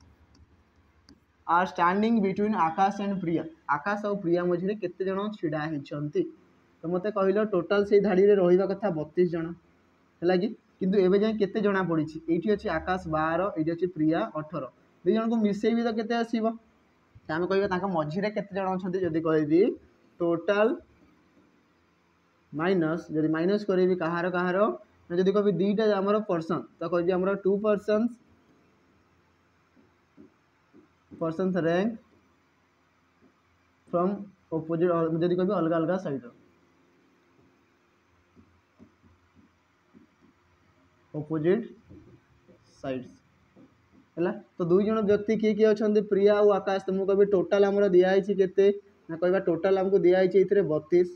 are standing between Akash and Priya Akash और प्रिया मझे केते जण छिड़ा हिचंती तो मते कहलो टोटल से धाड़ी रे रहिबा कथा 32 जण हैला कि किंतु एबे जाय केते जणा पड़िछि एठी अछि आकाश 12 एठी अछि प्रिया 18 दु जण को मिसेइबी तो केते आसीबो त हम कहबा ताका मझी रे केते जण अछंती जदी कहबी टोटल माइनस जदी माइनस करबी कहारो कहारो जदी कहबी दीटा हमर पर्सन तो कहबी हमर 2 पर्सन्स रैंक फ्रॉम ऑपोजिट जदी कहबी अलग अलग साइड ऑपोजिट साइड्स हैला तो दुई जण व्यक्ति किए अछंती प्रिया और आकाश तो मु कहबी टोटल हमर दिया आइछि केते ना कहबा टोटल हमको दिया आइछि इथरे 32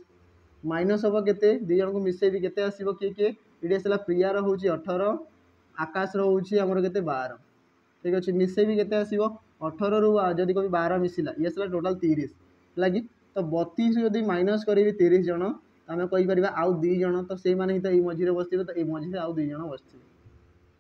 माइनस होबो केते दुई जण को मिसेबी केते आसीबो किए इडी असला प्रिया रो होची 18 आकाश रो होची हमर केते 12 ठीक अछि मिसेबी केते आसीबो 18 रु जदी कहबी 12 मिसिला ये असला टोटल 30 लागी तो 32 जदी माइनस करबी 30 जण आमे कहि परिबा आउ दुई जण तो सेई माने ही तो ए मझी रे बसथिबे तो ए मझी रे आउ दुई जण बसथिबे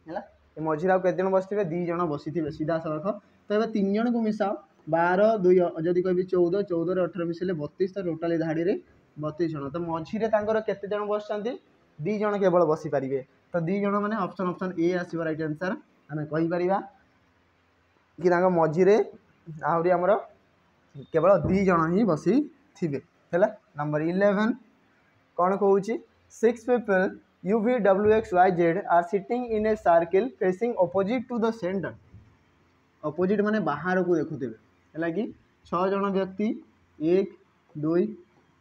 हैला ए मझी रे आउ केते जण बसथिबे दुई जण बसिथिबे सीधा सड़क तो एबे तीन जण को मिसाओ 12 2 जदी कहबी 14 14 रे 18 मिसिले 32 तो टोटल धाड़ी रे 32 जण तो मझी रे तांकर केते जण बसचंती दुई जण केवल बसी परिबे तो दुई जण माने ऑप्शन ए आसीबो राइट आंसर आमे कहि परिबा कि तांको मझी रे आउरी हमरो केवल दुई जण ही बसी थिबे हैला नंबर 11 कौन कहूँ 6 people UVWXYZ are sitting in a circle facing opposite to the center opposite माने बाहर को देखुथिबे हैला कि 6 जण व्यक्ति 1 2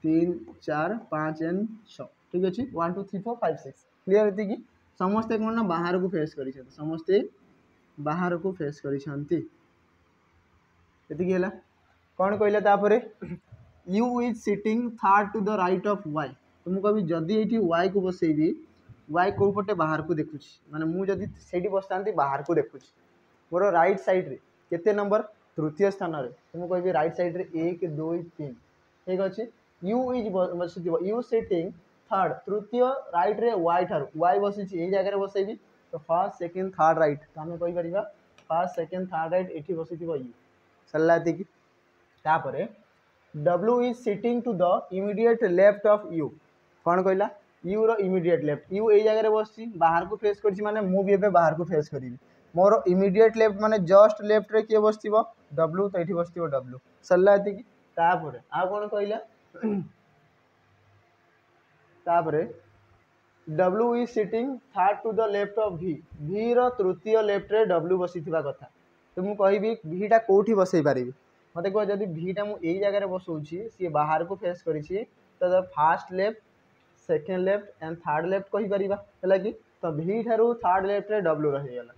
3 4 5 एंड 6 ठीक अछि 1 2 3 4 5 6 क्लियर हेति कि समस्त कोन ना बाहर को फेस करि छथि समस्त बाहर को फेस करि छथि हेति कि हैला कौन कहले तापरे U is sitting third to the right of Y तो मुझे कभी जदि ये y को बसैबी y को पटे बाहर को देखुची माने मु जदि सेठी बसतांती बाहर को देखुची मोर राइट साइड रे केते नंबर तृतीय स्थान रे तो मु कहबी राइट साइड रे 1 2 3 ठीक अछि u इज बसिथिबो u सिटिंग थर्ड तृतीय राइट रे y थार y बसिछि ए जगह रे बसैबी तो फर्स्ट सेकंड थर्ड राइट तो हम कहि परिबा फर्स्ट सेकंड थर्ड राइट एठी बसिथिबो u सल्लाती की तापरे w is sitting to the immediate left of u कौन कहला यू रो इमीडिएट लेफ्ट यू ए जगह रे बसछि बाहर को फेस करछि माने मु भी एबे बाहर को फेस करिवि मोर इमीडिएट लेफ्ट माने जस्ट लेफ्ट रे के बसथिबो डब्ल्यू तो एठी बसथिबो डब्ल्यू सल्ला एति की तापरे आ कोन कहला तापरे W is sitting third to the left of V V रो तृतीय लेफ्ट रे डब्ल्यू बसिथिबा कथा तो मु कहबी वी टा कोठी बसै पारिबी मते को जदी वी टा मु ए जगह रे बसौछि सी बाहर को फेस करिछि तो the first left second left and third left कहि परिबा हैला कि तो वी थारु थर्ड लेफ्ट रे डब्ल्यू रहि गेला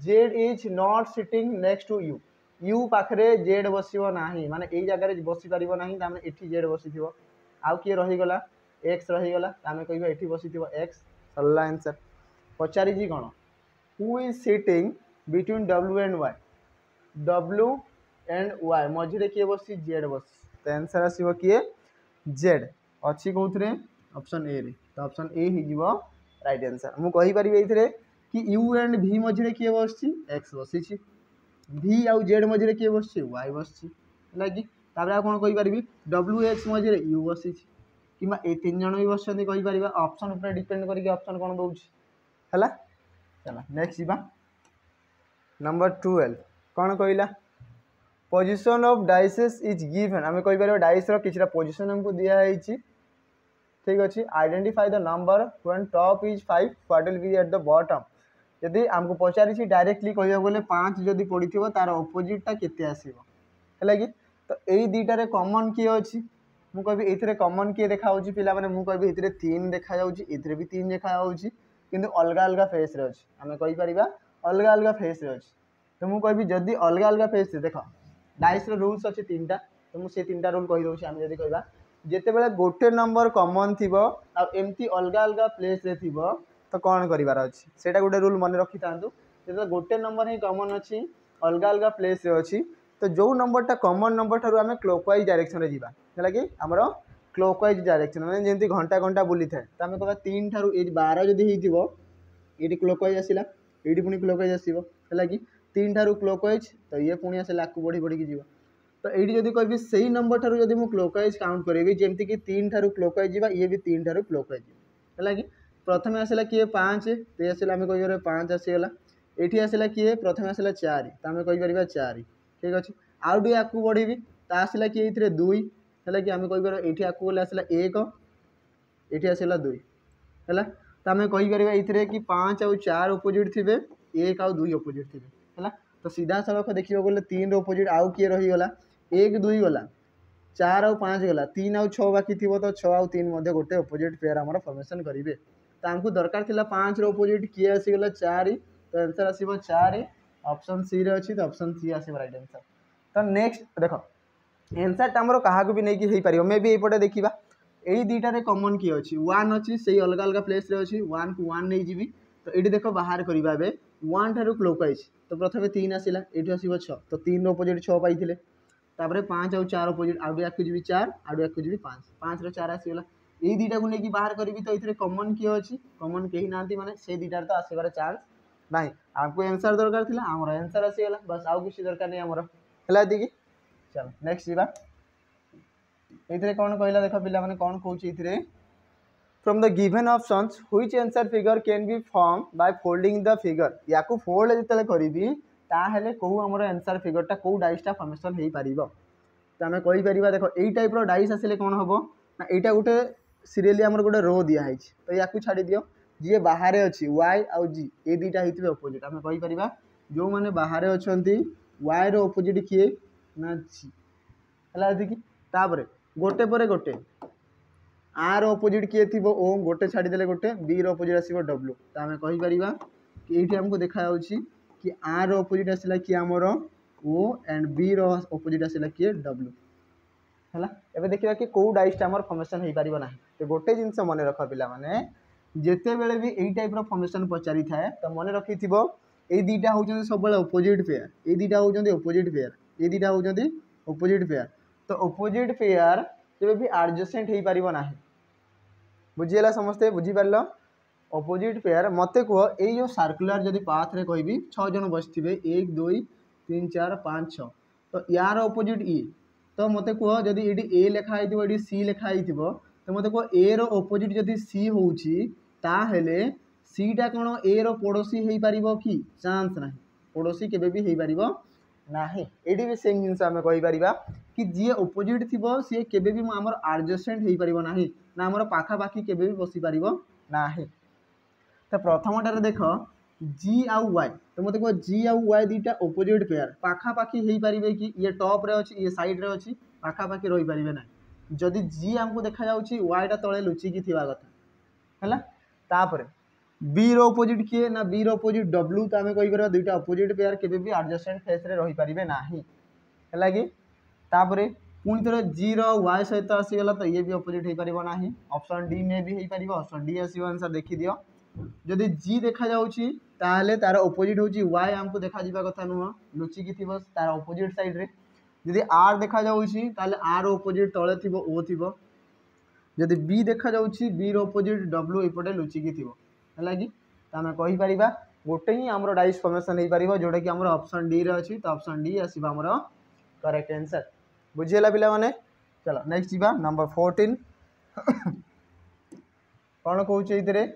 Z is not sitting next to you U पाखरे जेड बसिबो नाही माने एई जगह रे बसि परिबो नाही तामे एठी जेड बसिथिबो आउ के रहि गेला एक्स रहि गेला तामे कहिबा एठी बसिथिबो एक्स सल्ला आंसर पचारि जी कोन who is sitting between W and Y W and Y मझी रे के बसि जेड बस तो आंसर आसीबो के जेड अच्छी कौन ऑप्शन ए रे तो ऑप्शन ए ही जीवो राइट आंसर मु कहि परिबे इथरे कि यू एंड भी मझी रे के बसछि एक्स बसिछि भी आउ जेड मझी रे के बसछि वाई बसछि लागी ताबरा कोन कहि परिबी डब्ल्यू एक्स मझी रे यू बसिछि किमा ए तीन जण भी बसछन्ती कहि परिबा ऑप्शन ऊपर डिपेंड करिके ऑप्शन कोन दउछि हला चला नेक्स्ट जीवा नंबर 12 कोन कहिला position of dices is given हमें कहि परिबा डाइस रो किछरा पोजीशन हमको दिया हैछि ठीक अच्छे identify the number when top is 5 what will B at the bottom यदि आमको पचारि डायरेक्टली कह बोले 5 जदि पड़ी थी तार अपोजिटा केते आसीबो है कि तो यही दुईटार कमन किए अच्छी मुझे कहबी ये कमन किए देखा पिला माने मुझे कहबी ये 3 देखा ये भी 3 देखा किंतु अलग अलग फेस रे अच्छी आम कहीपर अलग अलग फेस रे अच्छी तो मुझे कहबी जदि अलग अलग फेस देख डाइस रूल्स अच्छे 3टा तो मुझे 3टा रूल कहीदे आम जब कह जिते गोटे नंबर कमन थी आमती अलग अलग प्लेस रे थी तो कौन करार अच्छी से गोटे रूल मन रखी था जो गोटे नंबर ही कमन अच्छी अलग अलग प्लेस रे अच्छी तो जो नंबरटा कमन नंबर ठार आम क्लॉकवाइज डायरेक्शन में जावा है कि आमर क्लॉकवाइज डायरेक्शन मैंने जमी घंटा घंटा बुली थाए तो आम कह 3 ठारू 12 जदि ये क्लॉकवाइज आसला ये पुणी क्लॉकवाइज आसो है कि 3 ठारू क्लॉकवाइज तो ये पुणी आसला आकु बढ़ी बढ़ी जीव तो ये जब कह से नंबर ठारू जब मुझे क्लॉकवाइज काउंट करी जमीक कि 3 ठारू क्लॉकवाइज जावा ये भी 3 ठारू क्लॉकवाइज है कि प्रथम आसला किए 5 तो आसला आम कह 5 आसीगला ये आसला किए प्रथम आसला 4 तो आम कहीपर 4 ठीक अच्छे आउ टे आकु बढ़ी तो आसला किए ये 2 है कि आम कहीपर ये आकु गले आसला 1 ये आसला 2 है तो आम कहीपर ये कि 5 आउ 4 अपोजिट थे 1 आउ 2 अपोजिट थे है तो सीधा सड़क देखा गले 3 अपोजिट आउ किए रहीगला 1 2 गला 4 आउ 5 गला 3 आउ 6 बाकी थी तो 6 आउ 3 गोटे अपोजिट पेयर आम फॉर्मेशन करेंगे तो आमको दरकार थिला 5 रो अपोजिट किए आसीगला 4 तो आंसर आसीबो 4 ऑप्शन सी रे अच्छी तो ऑप्शन सी आसीबो राइट आंसर तो नेक्स्ट देख आंसर आमर क्या भी नहीं हो पार मे भी ये देखा यही दुईटार कमन किए अच्छी 1 अच्छी से अलग अलग प्लेस रे अच्छी 1 को 1 नहीं जी तो ये देख बाहर करवा 1 ठारू क्लॉकवाइज तो प्रथम 3 आसला ये आसो 6 तो 3 अपोजिट 6 पाई 5 आउ 4 अपोजिट आउे आकु जी 4 आउे आकु जी 5 5 रो 4 आसीगला यही दुईटा को लेकिन बाहर करी तो ये कमन किए अच्छी कमन कहीं ना माने से दुईटार तो आसबार चान्स ना आमको आंसर दरकार था आमर आंसर आसीगला बस आउ किसी दरकार नहीं आमर है कि चलो नेक्स्ट जीवा ये कौन कहला देख पिला माने कौन कहूँ from the given options which answer figure can be form by folding the figure या फोल्ड जिते करी ताहले कौ आमर आंसर फिगरटा कौ डाइसटा फॉर्मेशन हो पार तो आम कहीपर देख यही टाइप डाइस आसिले कौन हम ना यहाँ गोटे सीरियली आमर गोटे रो दिखाई तो या छाड़ी दियो जी बाहर अच्छी वाई आउ जी ये दुईटा होते अपोजिट आम कहीपर जो मैंने बाहर अच्छा वाई रो अपोजिट किए ना जी है कि तापर गोटे पर गोटे आर अपोजिट किए थी ओ गोटे छाड़ीदे गोटे बी अपोजिट आसो डब्ल्यू तो आम कहीपर कि ये आमको देखा कि आर अपोजिट आसला कि आमर ओ एंड बी अपोजिट आसला कि डब्ल्यू है एवं देखा कि कौ डाइसटा आम फॉर्मेशन हो पार ना तो गोटे जिनस मन रख पिला माने जिते बेले भी यही टाइप फॉर्मेशन पचारि थाए तो मन रखी ये दुईटा होती सब अपोजिट पेयर ये दुईटा होती अपोजिट पेयर ये दुईटा होती अपोजिट पेयर तो अपोजिट पेयर जब भी एडजसेंट हो पार ना बुझीगला समस्ते बुझीपार अपोजिट पेयर मत कह ये सर्कुलर जब पाथ रे कहि 6 जन बसवे 1 2 3 4 5 6 तो यार अपोजिट ई तो मत कह जदि ये ए लिखाई ये सी लिखाई तो मत कह ए रो अपोजिट जदि सी होले सीटा कौन ए रो पड़ोसी हो पार कि चांस ना पड़ोसी केबे भी हो पार ना ये भी सेम जिन आम कहीपर कि जी अपोजिट थी सी केबे भी आमर एडजसेंट हो पार ना आमर पाखापाखि केबे भी बसी पार ना तो प्रथमटार देख जी आउ वाई तो मत कह जी आउ वाई दुईटा अपोजिट पेयर पाखापाखि हो पारे कि ये टॉप रे अच्छी ये साइड रे अच्छी पाखापाखि रही पारे ना जदि जी आमको देखा वाईटा तले लुचिकी थिबा कथा है तापर बी रो अपोजिट किए ना बी रो अपोजिट डब्ल्यू तो आम कहीपर दुईटा अपोजिट पेयर केबे भी एडजसेंट फेस रे रही पारे ना है कि तापर पुणी थोड़ा जी रो वाई सहित आसीगला तो ये भी अपोजिट हो पार ना ऑप्शन डी में भी हो पार ऑप्शन डी आसो आंसर देखी दियो जदि जी देखा ताहले तार अपोजिट होची वाई आमको देखा जावा कथा नुह लुचिकी थी तार अपोजिट साइड रे जदि आर देखा ताहले आर अपोजिट तले थी ओ थी जदि बी देखा बी रो अपोजिट डब्ल्यू एपटे लुचिकी थी है कि आम कहीपर गोटे ही आम डाइस फॉर्मेशन हो पार जोटा कि आम ऑप्शन डी रे अच्छी तो ऑप्शन डी आसो आमर करेक्ट आंसर बुझीगला पिला माने चलो नेक्स्ट जीवा नंबर 14 कौन कहूँ ये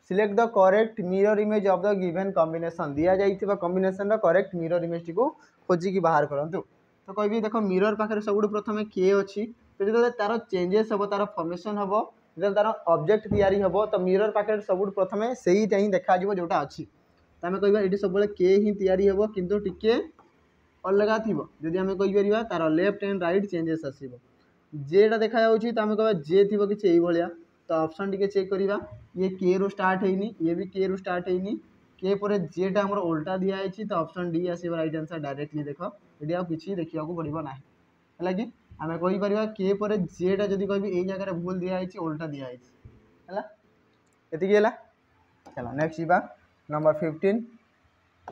select the correct mirror image of the given combination दिया जाइथिबा कॉम्बिनेशन करेक्ट मिरर इमेज को खोजिकी बाहर करंतु तो कहबी देखो मिरर पाखे सब प्रथम किए अच्छी तो जो तार चेंजेस हम तार फॉर्मेशन हम जो तार ऑब्जेक्ट तैयारी हम तो मिरर पाखे सब प्रथम से ही देखा जोटा अच्छी तो आम कह ये सब के ही तैयारी हम किंतु टिके अलग थी जदि आम कहीपर तार लेफ्ट एंड राइट चेंजेस आसो जेटा देखा तो आम कह जे थी किसी यही तो ऑप्शन टी चेक करवा ये के रु स्टार्ट होनी ये भी के रु स्टार्ट होनी के पर जेटा आम उल्टा दिखाई तो ऑप्शन डी आसो राइट आंसर डायरेक्टली देख ये आउ कि देखा पड़ो ना है कि आम कहीपर के पर जेटा जब कह यही जगह भूल दिखाई उल्टा दिखाई है चलो नेक्स्ट जा नंबर 15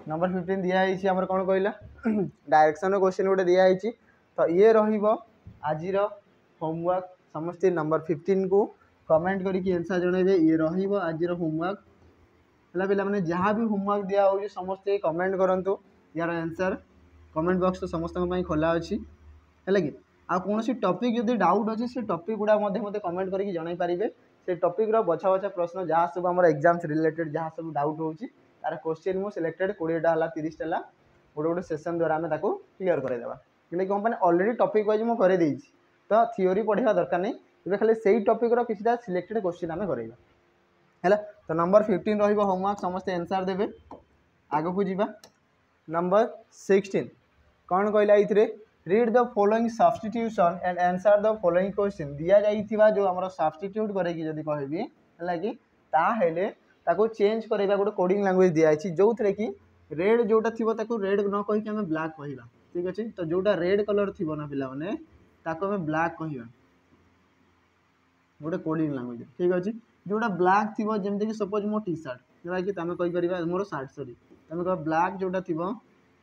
नंबर 15 दिखाई आम कौन कहला डायरेक्शन क्वेश्चन गोटे दिखाई तो ये आज होमवर्क समस्ते नंबर 15 को कमेंट करके आंसर जनइबे ये आज होमवर्क है पे मैंने जहाँ भी होमवर्क दिया हो समस्ते कमेंट करूँ यार आंसर कमेंट बॉक्स तो समस्त खोला अच्छी है कि आ कौन टॉपिक जब डाउट अच्छे से टॉपिक गुड़ा मत कमेंट करके जन पारे से टॉपिक बछा बछा प्रश्न जहाँ सब आम एग्जाम्स रिलेटेड जहाँ सब डाउट होची तार क्वेश्चन मुझे सिलेक्टेड 20टा है 30टा है गोटे गोटे सेसन द्वारा आम क्लीयर करदेवा कि कंपनी अलरेडी टॉपिक वाइज मुझे कर तो थियोरी पढ़ा दरकार नहीं ये खाली से टॉपिक किसी सिलेक्टेड क्वेश्चन आम करा तो नंबर 15 रही होमवर्क समस्ते आंसर देवे आग को जीवा नंबर 16 कौन कहला ये read the following substitution and answer the following question दिया जाइथिबा जो हमरो सब्स्टिट्यूट करे कि जदी कहबी हला कि ता हेले ताको चेंज करबा गोटे कोडिंग लैंग्वेज दिया आछि जो थरे कि रेड जोटा थिबो ताको रेड न कहि कि हमें ब्लैक कहिबा ठीक अछि तो जोटा रेड कलर थिबो ना पिला माने ताको हमें ब्लैक कहिबा गोटे कोडिंग लैंग्वेज ठीक अछि जोटा ब्लैक थिबो जेमते कि सपोज मो टी शर्ट जेबा कि तमे कहि परिबा मोर शर्ट सॉरी तमे कह ब्लैक जोटा थिबो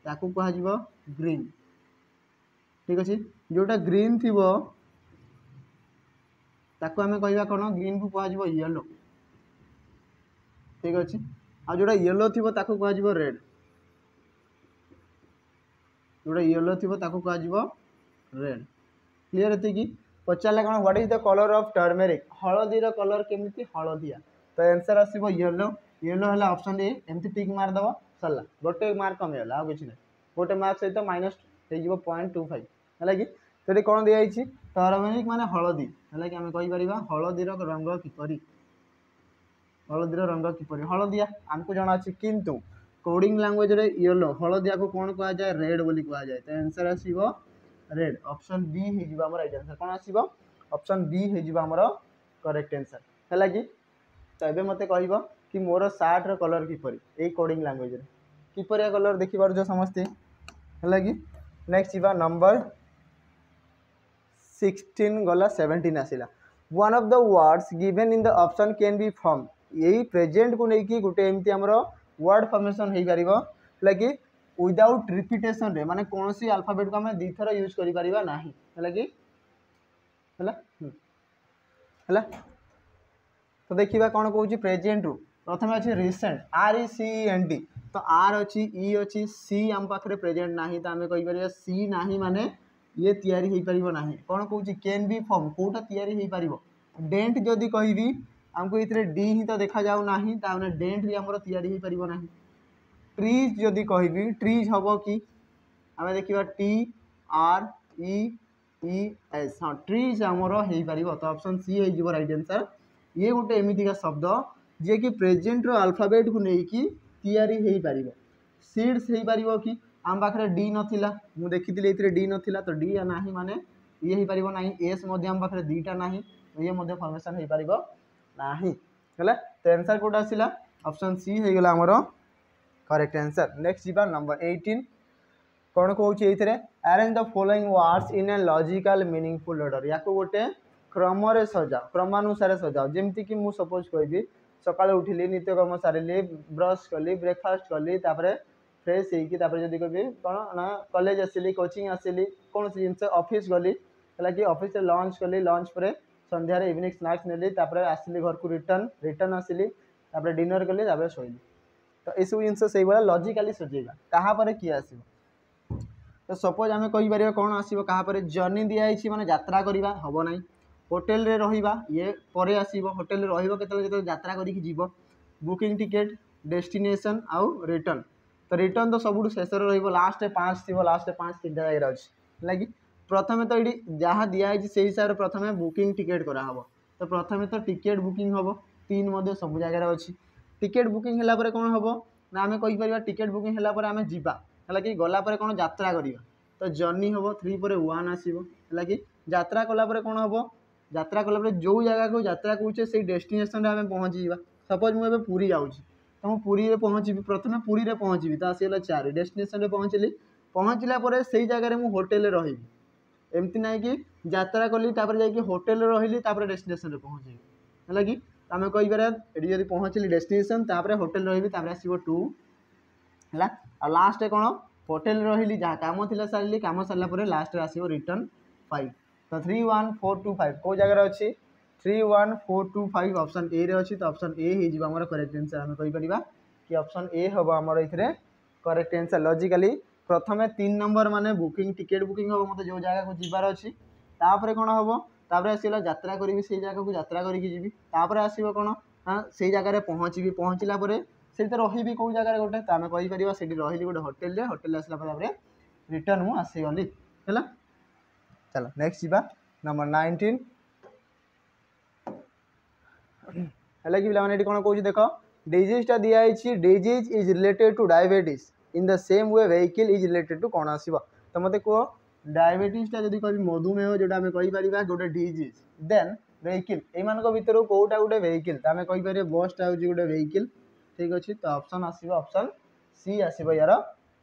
ताको कहा जिवो ग्रीन ठीक अच्छे जोटा ग्रीन थी ताको आम कह कौन ग्रीन को कह येलो ठीक अच्छे आ जोटा येलो थी ताको कह रेड जोटा येलो थी ताको कह रेड क्लीयर ये पचारा कौन what is the colour of turmeric हलदीर कलर केमी हलदिया तो आंसर आसो येलो येलो है ऑप्शन ए एमती टिक मारदेव सरला गोटे मार्क कमीगला आ कि गोटे मार्क सहित माइनस हो 0.25 है कि तो कौन दिखाई टर्मेरिक माने हलदी है कि आम कहीपर हलदीर रंग किपरि हलदीर रंग किपरि हलदिया आमको जना अच्छे किंतु कोडिंग लैंग्वेज रे येलो हलदिया को कौन कह जाए रेड बोली कह जाए तो आंसर आसो रेड ऑप्शन बी हो राइट आंसर कौन आसो ऑप्शन बी हो करेक्ट आंसर है कि तो ये मत कह कि मोर सार्ट रो कलर किपरि ए कोडिंग लैंग्वेज रे किपरिया कलर देखि पार समस्ते है कि नेक्स्ट जा नंबर 16 गला 17 आसला one of the words given in the option can be from यही प्रेजेंट को लेकिन गोटे एमती आमर वर्ड फॉर्मेशन हो पार कि विदाउट रिपीटेशन रे माने कौन सी अल्फाबेट को आम दी थर यूज करि परिबा नाही है कि है तो देखिबा कौन कहूँ प्रेजेंट रू प्रथम अच्छे रिसेंट RECENT तो आर अच्छी ई अच्छी सी आम पाखे प्रेजेंट ना तो आम कहीपर सी ना माने ये तैयारी हो पार ना कौन कहूँ कैन बी फॉर्म कौटा तैयारी हो पार डेंट जदि कहबी आमको ये डी ही तो देखा जाऊ ना डेंट भी आमर तैयारी हो पार ना ट्रीज जदि कहबी ट्रीज हम कि आम देखा TREES हाँ ट्रीज आमर हो पार तो ऑप्शन सी हो राइट आंसर ये गोटे एमतीका शब्द जे कि प्रेजेंट रो अल्फाबेट को लेकिन तैयारी हो पार सीड्स हो पार कि आम पाखे डी नाला मुझे देखी डी नाला तो डी ना माने ये हो पार ना एस आम पाखे दीटा ना ये फॉर्मेशन हो पार ना है तो आंसर कौट आसला ऑप्शन सी हो गला आमर करेक्ट आंसर नेक्स्ट जा नंबर 18 कौन कहूँ ये arrange the following words in a logical meaningful order या गोटे क्रम सजाओ क्रमानुसार सजाओ जमती कि मुझे सपोज कहि सका उठिली नित्यकर्म सारे ब्रश कली ब्रेकफास्ट कली फ्रेश होगी जब कभी कौन ना कॉलेज आसली कोचिंग आसली कौन सी जिन ऑफिस गली है कि ऑफिस लंच कली लंच पर संध्यार इवनिंग स्नैक्स नेली आसली घर को रिटर्न आसली डिनर कली शोली तो यह सब जिन से लॉजिकली सजेगा क्या किए आसो तो सपोज आम कहीपर कौन आसो क्या जर्नी दिखाई माने यात्रा करवा हम ना होटेल रे रहिबा ये परे आसीबो होटेल रे रहिबो केतले जेते यात्रा करी कि जीवो बुकिंग टिकेट डेस्टिनेशन आउ रिटर्न तो रिटर्न तो सबुठ शेष रहिबो लास्ट 5 थिबो लास्ट 5 3टा जगह अछि लागी प्रथमे तो ये जहाँ दिखाई से हिसाब से प्रथम बुकिंग टिकेट कराहब तो प्रथमे तो टिकेट बुकिंग हम 3 सब जगार अच्छी टिकेट बुकिंग है कौन हम ना आम कहीपर टिकेट बुकिंग है आम जावा है कि गलापर कौन यात्रा करवा तो जर्नी हम 3 पर 1 आसो है कि यात्रा कलापर कौन हम यात्रा कलापर जो जगह को यात्रा करुचे से डेस्टिनेशन आम पहुँची जा सपोज मुझे पुरी जाऊँगी तो मुझे पुरी में पहुँची प्रथम पुरी में पहुँची तो आसीगला 4 डेस्टिनेशन पहुँचली पहुँचला से जगह मुझे होटेल रही एमती ना कि यात्रा कली जा होटेल रही डेस्टिनेशन पहुँचे है कि आम कहीपर ये जब पहुँचली डेस्टिनेशन होटेल रही आसो 2 है लास्ट कौन होटेल रही जहाँ कम थी सारे कम सारापर लास्ट आसो रिटर्न 5 तो 3 1 4 2 5 कौ जगार अच्छी 3 1 4 2 5 ऑप्शन ए रे अच्छी तो ऑप्शन ए हो करेक्ट आंसर आम कहीपर कि ऑप्शन ए हम आमर ये करेक्ट आंसर लॉजिकली प्रथमे 3 नंबर माने बुकिंग टिकेट बुकिंग हम मतलब जो जगह को जीवार अच्छी तापर कौन हम तापर आसला यात्रा करी से जगह को यात्रा करके आसो कौन हाँ से जगार पहुँची पहुँचला से रही कौ जगह गोटे तो आम कहीपर से रही गोटे होटेल होटेल आसला रिटर्न मुझे आसीगली है चलो नेक्स्ट जा नंबर 19 है कि पे कौन कौन देख डिजीजटा दिखाई disease is related to diabetes in the same way vehicle is related to कौन आसो तो मत कह डायबिटीजटा जब कह मधुमेह जोटा आम कहीपर गोटे डिजीज देन व्हीकल यू भितर कौटा गोटे व्हीकल तो आम कहीपर बसटा हूँ गोटे व्हीकल ठीक अच्छे तो ऑप्शन आसो ऑप्शन सी आसो यार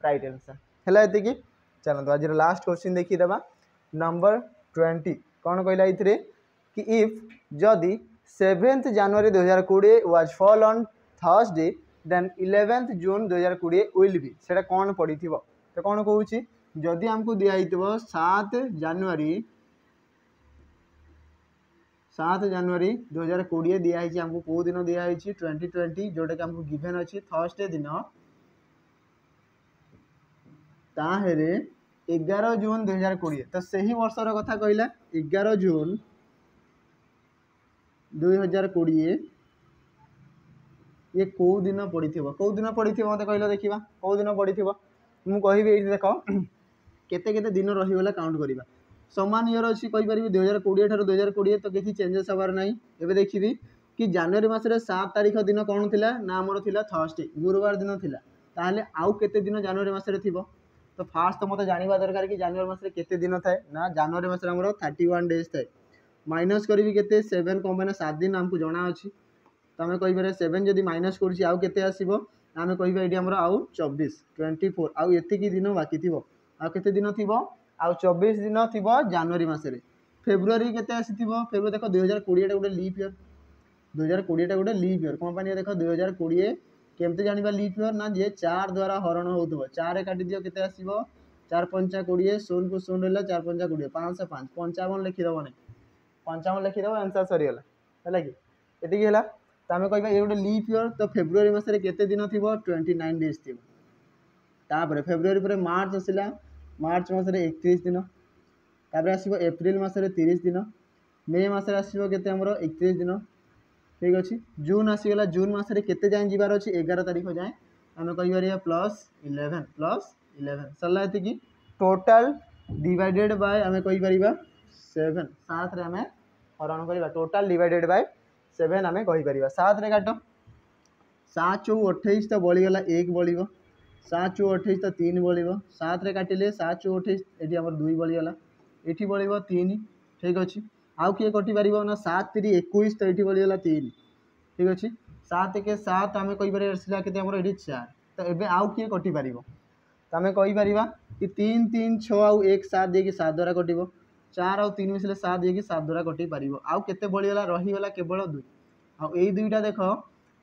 राइट आंसर है ये चलते आज लास्ट क्वेश्चन देखीदे नंबर 20 कौन कहला ये कि इफ जदि 7 January 2020 was fall on Thursday then 11 June 2020 will be से कौन पड़ी थी तो कौन कहूँ जदि आमको दिखाई 7 जनवरी 2020 दिखाई आमको कौ दिन दिखाई 2020 जोटा कि आमको गिवेन अच्छी थर्सडे दिन ताहेरे 11 जून 2020 तो सही वर्षर कथा कहला 11 जून 2020 ये कौ दिन पड़ी कौ दिन पड़ी मत कहल देखा कौ दिन पड़ी मुझे कहि देख केते दिन रहीगला काउंट करवा समान इयर अच्छी कहीपर 2020 ठार 2020 तो किसी चेंजेस हबार ना एवं देखी कि जनवरी मसरे 7 तारीख दिन कौन थी ना आमर थी थर्सडे गुरुवार दिन थी ताहले आउ केते दिन जनवरी मसरे थी तो फास्ट तो मत जानवा दरकार कि जनवरी मसरे केते दिन थाए ना जनवरी मसरे आमर 31 डेज थाए माइनस करी केते 7 कम मैंने 7 दिन आमको जना अच्छी तो आम कहीपर 7 जब माइनस करुँच आउ केते आसो आम कह ये आउ 24 24 आउ एतिकी दिन बाकी थी आउ केते दिन थी आउ 24 दिन थी जनवरी मसरे फेब्रुआरी केते आसीथिबो फेब्रुआरी देख 2020 गोटे लीप इयर 2020 गोटे लीप इयर कौन पानी देख 2020 केमती जाना लीप इयर ना जी 4 द्वारा हरण हो 4 काटी दियो केते आसीबो 4 पंचा 20 शून्य को शून्य रहा 4 पंचा 20 5 5 55 लिखिदेव नहीं 55 लिखिदेव आंसर सरीगला है कि ये तो आम कह ये गोटे लीप इयर तो फेब्रुआरी मसरे केते दिन थी 29 डेज थी तापर फेब्रुआरी पर मार्च आसला मार्च मसरे 31 दिन तापर आसो एप्रिल मसरे 30 दिन मे मसरे आसो केते हमर 31 दिन ठीक अच्छे जून आसीगला जून मसरे केते जाए जीवार अच्छी 11 तारीख जाए आम कहीपर +11 सरला ये टोटाल डिवाइडेड बाय आम कहीपर 7 7 आम हरण करवा टोटाल डिवाइडेड बाय 7 आम कहीपर 7 रे काट 7 चौ 28 तो बड़ीगला 1 बढ़ 7 चौ 28 तो 3 बढ़ 7 रे काटिले 7 चौ 28 ये आम 2 बढ़ीगला ये बढ़ 3 ठीक अच्छे आउ किए कटि पार ना 7 3 21 तो ये बढ़ीगला 3 ठीक अच्छे 7 के 7 आम कहीपर आसला के 4 तो ये आउ किए कटि पार तो आम कहीपर कि 3 3 6 आउ 1 7 देखिए 7 द्वारा कटो 4 आउ 3 मिसले 7 देखिए 7 द्वारा कटि पार आउ के बढ़ीगला रहीगला केवल 2 आउ यही दुईटा देख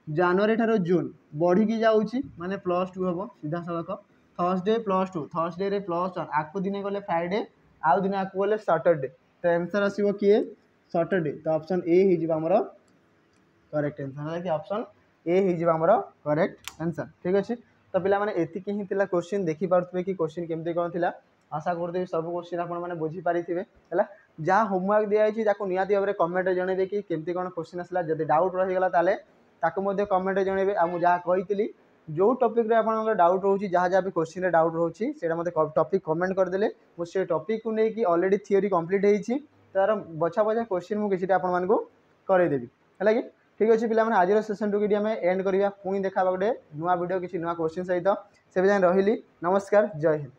जनवरी ठार जून बढ़ी जाऊँगी माने +2 हम सीधा सड़क थर्सडे +2 थर्सडे रे +1 आपको दिने गले फ्राइडे आउ दिने आपको गले सैटरडे तो आंसर आसो किए सैटरडे तो option A Homer correct answer है कि option A Homer correct answer ठीक अच्छे तो पे एतिकी ही क्वेश्चन देखिपे कि क्वेश्चन केमती कौन थी आशा करदेवी सब क्वेश्चन आपने बुझीपारे है जहाँ होमवर्क दिखाई निहाती भाव में कमेंट जनइबे कि केमती कौन क्वेश्चन आसला जब डाउट रहीगला ताले ताकू कमेंट जनइबे आ जहाँ कही जो टॉपिक रे आपन डाउट रोची जहाँ जहाँ भी क्वेश्चन रे डाउट रोची सेटा मते टॉपिक कमेंट करदेले मु से टॉपिक को नहीं कि ऑलरेडी थ्योरी कंप्लीट होईची तार बछा बछा क्वेश्चन मु किछिटा आपन मानको करै देबी हैला कि ठीक अछि पिला माने आजिर सेशन टू कि हमें एंड करिया पुणी देखा गोटे नुआ वीडियो किछि नुआ क्वेश्चन सहित से जाय रहिली नमस्कार जय हिंद।